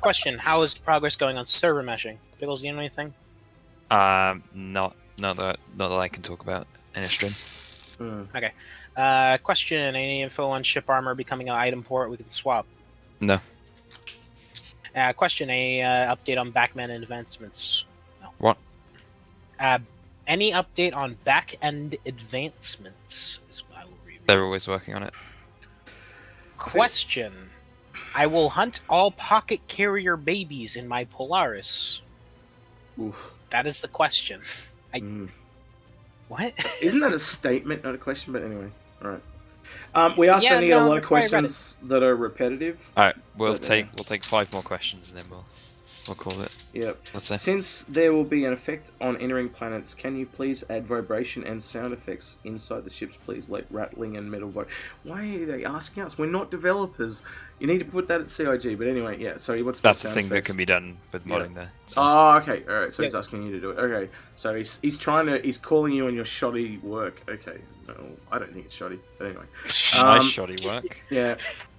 Question: how is progress going on server meshing? Piggles, you know anything? Not that I can talk about in a stream. Okay. Question: any info on ship armor becoming an item port we can swap? No. Question: update on backman advancements? No. What? Any update on back-end advancements? Is what I will read. They're always working on it. Question: I will hunt all pocket carrier babies in my Polaris. Oof. That is the question. What? Isn't that a statement, not a question? But anyway, all right. We asked a lot of questions that are repetitive. All right, we'll take 5 more questions and then we'll call it. Yep. Let's say. Since there will be an effect on entering planets, can you please add vibration and sound effects inside the ships, please, like rattling and metal vote? Why are they asking us? We're not developers. You need to put that at CIG. But anyway, yeah. So what's that's the thing that can be done with modding there. So. Oh, okay. All right. So he's asking you to do it. Okay. So he's calling you on your shoddy work. Okay. No, I don't think it's shoddy. But anyway. Nice shoddy work. Yeah.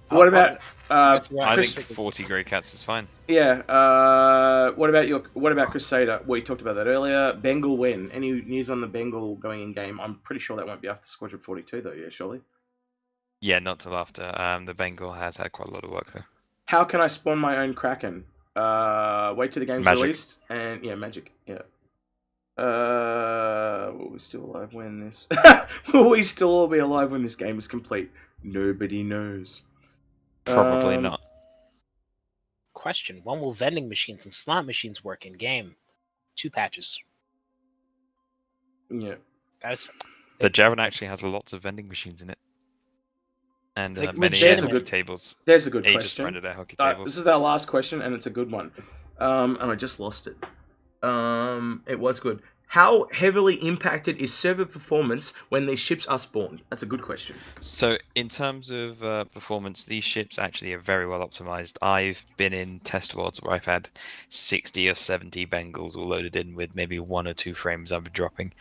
What about? I think 40 grey cats is fine. Yeah. What about Crusader? Well, you talked about that earlier. Bengal when? Any news on the Bengal going in game? I'm pretty sure that won't be after Squadron 42 though. Yeah, surely. Yeah, not till after. The Bengal has had quite a lot of work though. How can I spawn my own Kraken? Wait till the game's released, and magic. Yeah. Will we still alive when this? Will we still all be alive when this game is complete? Nobody knows. Probably not. Question: when will vending machines and slot machines work in game? 2 patches. Yeah. The Javelin actually has lots of vending machines in it. And many hockey tables. There's a good Aegis question. branded our hockey tables. This is our last question, and it's a good one. And I just lost it. It was good. How heavily impacted is server performance when these ships are spawned? That's a good question. So in terms of performance, these ships actually are very well optimized. I've been in test worlds where I've had 60 or 70 Bengals all loaded in with maybe 1 or 2 frames I've been dropping.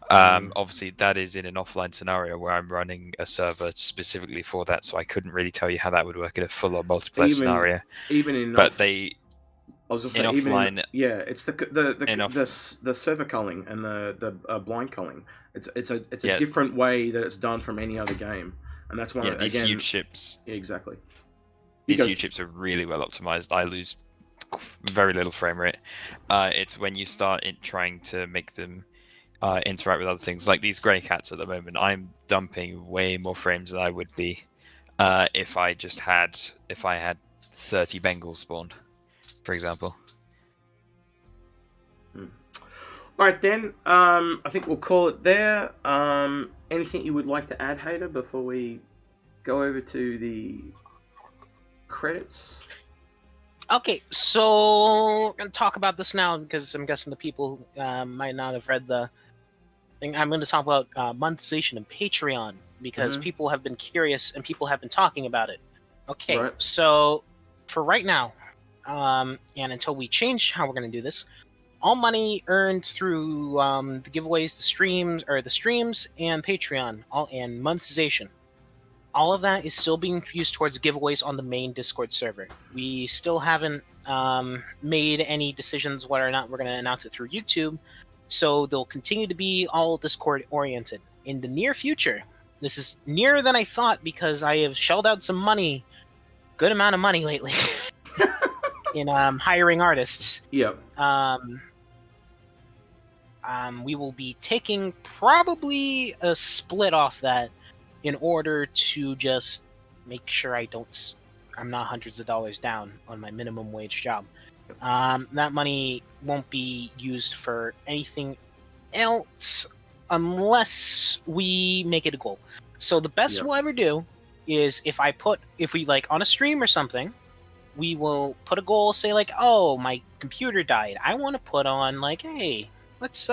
Obviously, that is in an offline scenario where I'm running a server specifically for that, so I couldn't really tell you how that would work in a full-on multiplayer scenario. Even in But they I was just in saying, even offline, it's the server culling and the blind culling. It's a yes, different way that it's done from any other game, and that's one yeah, of, these again. huge ships. Yeah, exactly. These huge ships are really well optimized. I lose very little frame rate. It's when you start trying to make them interact with other things, like these grey cats at the moment. I'm dumping way more frames than I would be if I had 30 Bengals spawned, for example. All right, then. I think we'll call it there. Anything you would like to add, Hader, before we go over to the credits? Okay, so I'm gonna talk about this now because I'm guessing the people might not have read the thing. I'm going to talk about monetization and Patreon because people have been curious and people have been talking about it. Okay, right. So for right now, and until we change how we're going to do this, all money earned through the giveaways, the streams and Patreon, and monetization, all of that is still being used towards giveaways on the main Discord server. We still haven't made any decisions whether or not we're going to announce it through YouTube, so they'll continue to be all Discord oriented. In the near future, this is nearer than I thought because I have shelled out some money, good amount of money lately, in hiring artists. Yep. We will be taking probably a split off that in order to just make sure I'm not hundreds of dollars down on my minimum wage job. That money won't be used for anything else unless we make it a goal. So the best we'll ever do is if we like on a stream or something, we will put a goal, say like, oh, my computer died. I want to put on like, hey, let's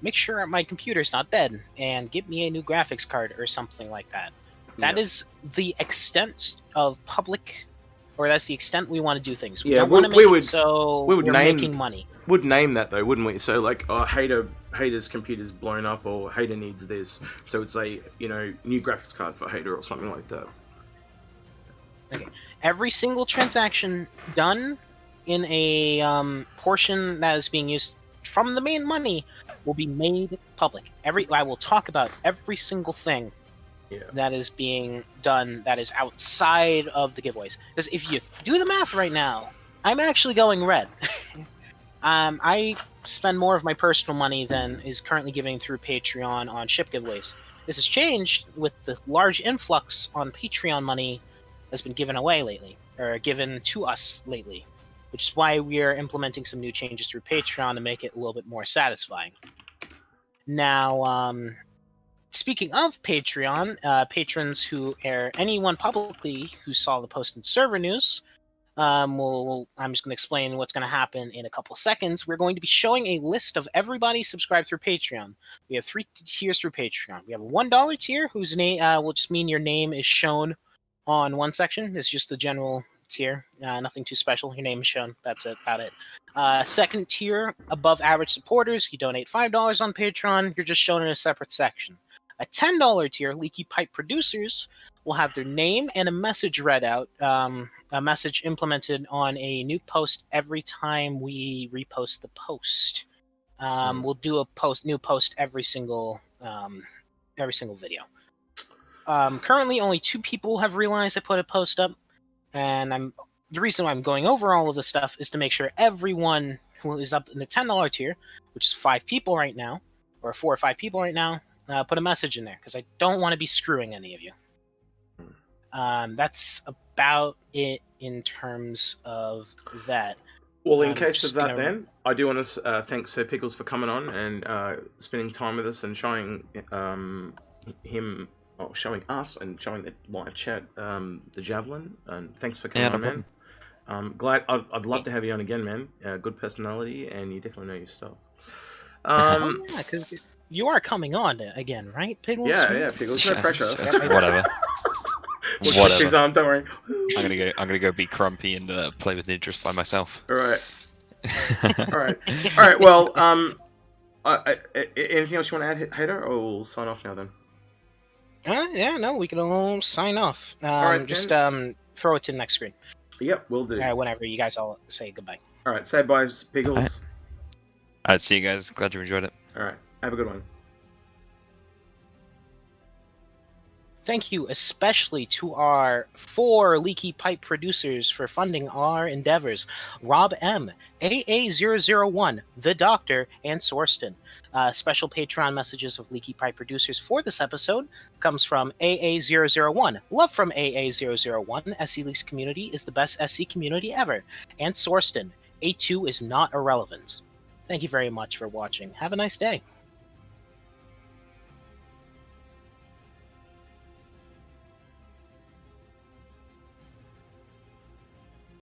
make sure my computer's not dead and give me a new graphics card or something like that. That is the extent of public, or that's the extent we want to do things. We don't want to make it so we're making money. Would name that though, wouldn't we? So like, oh, Hater's computer's blown up, or Hater needs this, so it's a new graphics card for Hater or something like that. Okay. Every single transaction done in a portion that is being used from the main money will be made public. I will talk about every single thing that is being done that is outside of the giveaways. Because if you do the math right now, I'm actually going red. I spend more of my personal money than is currently giving through Patreon on ship giveaways. This has changed with the large influx on Patreon money that's been given away lately, or given to us lately, which is why we are implementing some new changes through Patreon to make it a little bit more satisfying. Now, speaking of Patreon, patrons who anyone publicly who saw the post in server news, I'm just going to explain what's going to happen in a couple seconds. We're going to be showing a list of everybody subscribed through Patreon. We have 3 tiers through Patreon. We have a $1 tier, whose name will just mean your name is shown on one section. It's just the general tier, nothing too special. Your name is shown. That's about it. Second tier, above average supporters. You donate $5 on Patreon. You're just shown in a separate section. A $10 tier, Leaky Pipe producers, will have their name and a message read out. A message implemented on a new post every time we repost the post. We'll do a new post every single video. Currently, only 2 people have realized I put a post up, and the reason why I'm going over all of this stuff is to make sure everyone who is up in the $10 tier, which is 5 people right now, or 4 or 5 people right now, put a message in there, because I don't want to be screwing any of you. That's about it in terms of that. Well, in case of that, then I do want to thank SirPiggles for coming on and spending time with us and showing showing us and showing the live chat the Javelin. And thanks for coming on, man. Glad. I'd love to have you on again, man. Good personality, and you definitely know your stuff. Yeah, because you are coming on again, right, Piggles? Yeah, Piggles, no pressure. Whatever. We'll twist his arm, don't worry. I'm gonna go be Crumpy and play with Idris by myself. All right. Well, anything else you want to add, Hater, or we'll sign off now then? Yeah, no, we can all sign off. right, just throw it to the next screen. Yep, we'll do. Whenever you guys all say goodbye. All right, say bye, Piggles. All right, see you guys. Glad you enjoyed it. All right, have a good one. Thank you especially to our 4 leaky pipe producers for funding our endeavors: Rob M, AA001, The Doctor, and Sorston. Special Patreon messages of leaky pipe producers for this episode comes from AA001. Love from AA001. SC Leaks community is the best SC community ever. And Sorston, A2 is not irrelevant. Thank you very much for watching. Have a nice day.